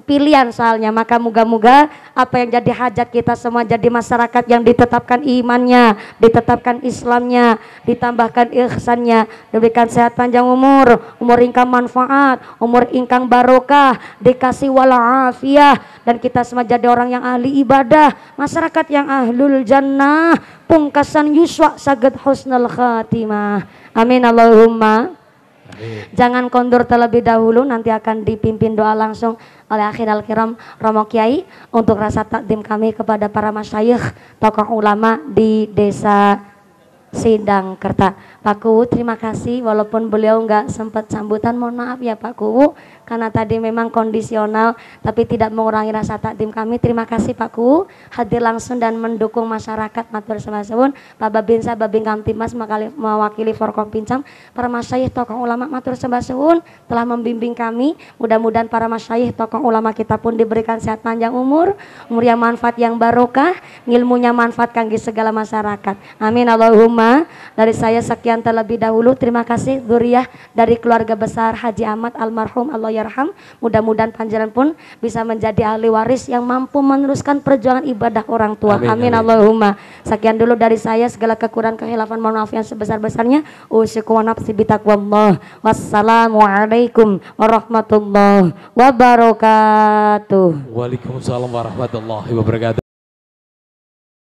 Pilihan soalnya. Maka moga-moga apa yang jadi hajat kita semua jadi masyarakat yang ditetapkan imannya, ditetapkan Islamnya, ditambahkan ihsannya, diberikan sehat panjang umur ingkang manfaat, umur ingkang barokah, dikasih walafiah, dan kita semua jadi orang yang ahli ibadah, masyarakat yang ahlul jannah, pungkasan yuswa saged husnul khatimah. Amin Allahumma. Jangan kondur terlebih dahulu, nanti akan dipimpin doa langsung oleh akhirul kiram Romo Kiai untuk rasa takdim kami kepada para masyayikh tokoh ulama di desa Sindangkerta. Pak Kuwu terima kasih, walaupun beliau nggak sempat sambutan, mohon maaf ya Pak Kuwu karena tadi memang kondisional, tapi tidak mengurangi rasa takdim kami. Terima kasih Pak Kuwu hadir langsung dan mendukung masyarakat. Matur sembahun Pak Babinsa Babing Kamtimas mewakili Forkom Pincam, para masyayikh tokoh ulama matur sembahun telah membimbing kami. Mudah-mudahan para masyayikh tokoh ulama kita pun diberikan sehat panjang umur yang manfaat yang barokah, ilmunya manfaat kangge segala masyarakat. Amin Allahumma. Dari saya sekian terlebih dahulu. Terima kasih Dzurriyyah dari keluarga besar Haji Ahmad almarhum Allah yarham. Mudah-mudahan panjenengan pun bisa menjadi ahli waris yang mampu meneruskan perjuangan ibadah orang tua. Amin Allahumma. Sekian dulu dari saya, segala kekurangan kehilafan mohon maaf yang sebesar-besarnya. Usyukur wa nafsi bitaqwallah. Wassalamualaikum warahmatullahi wabarakatuh. Waalaikumsalam warahmatullahi wabarakatuh.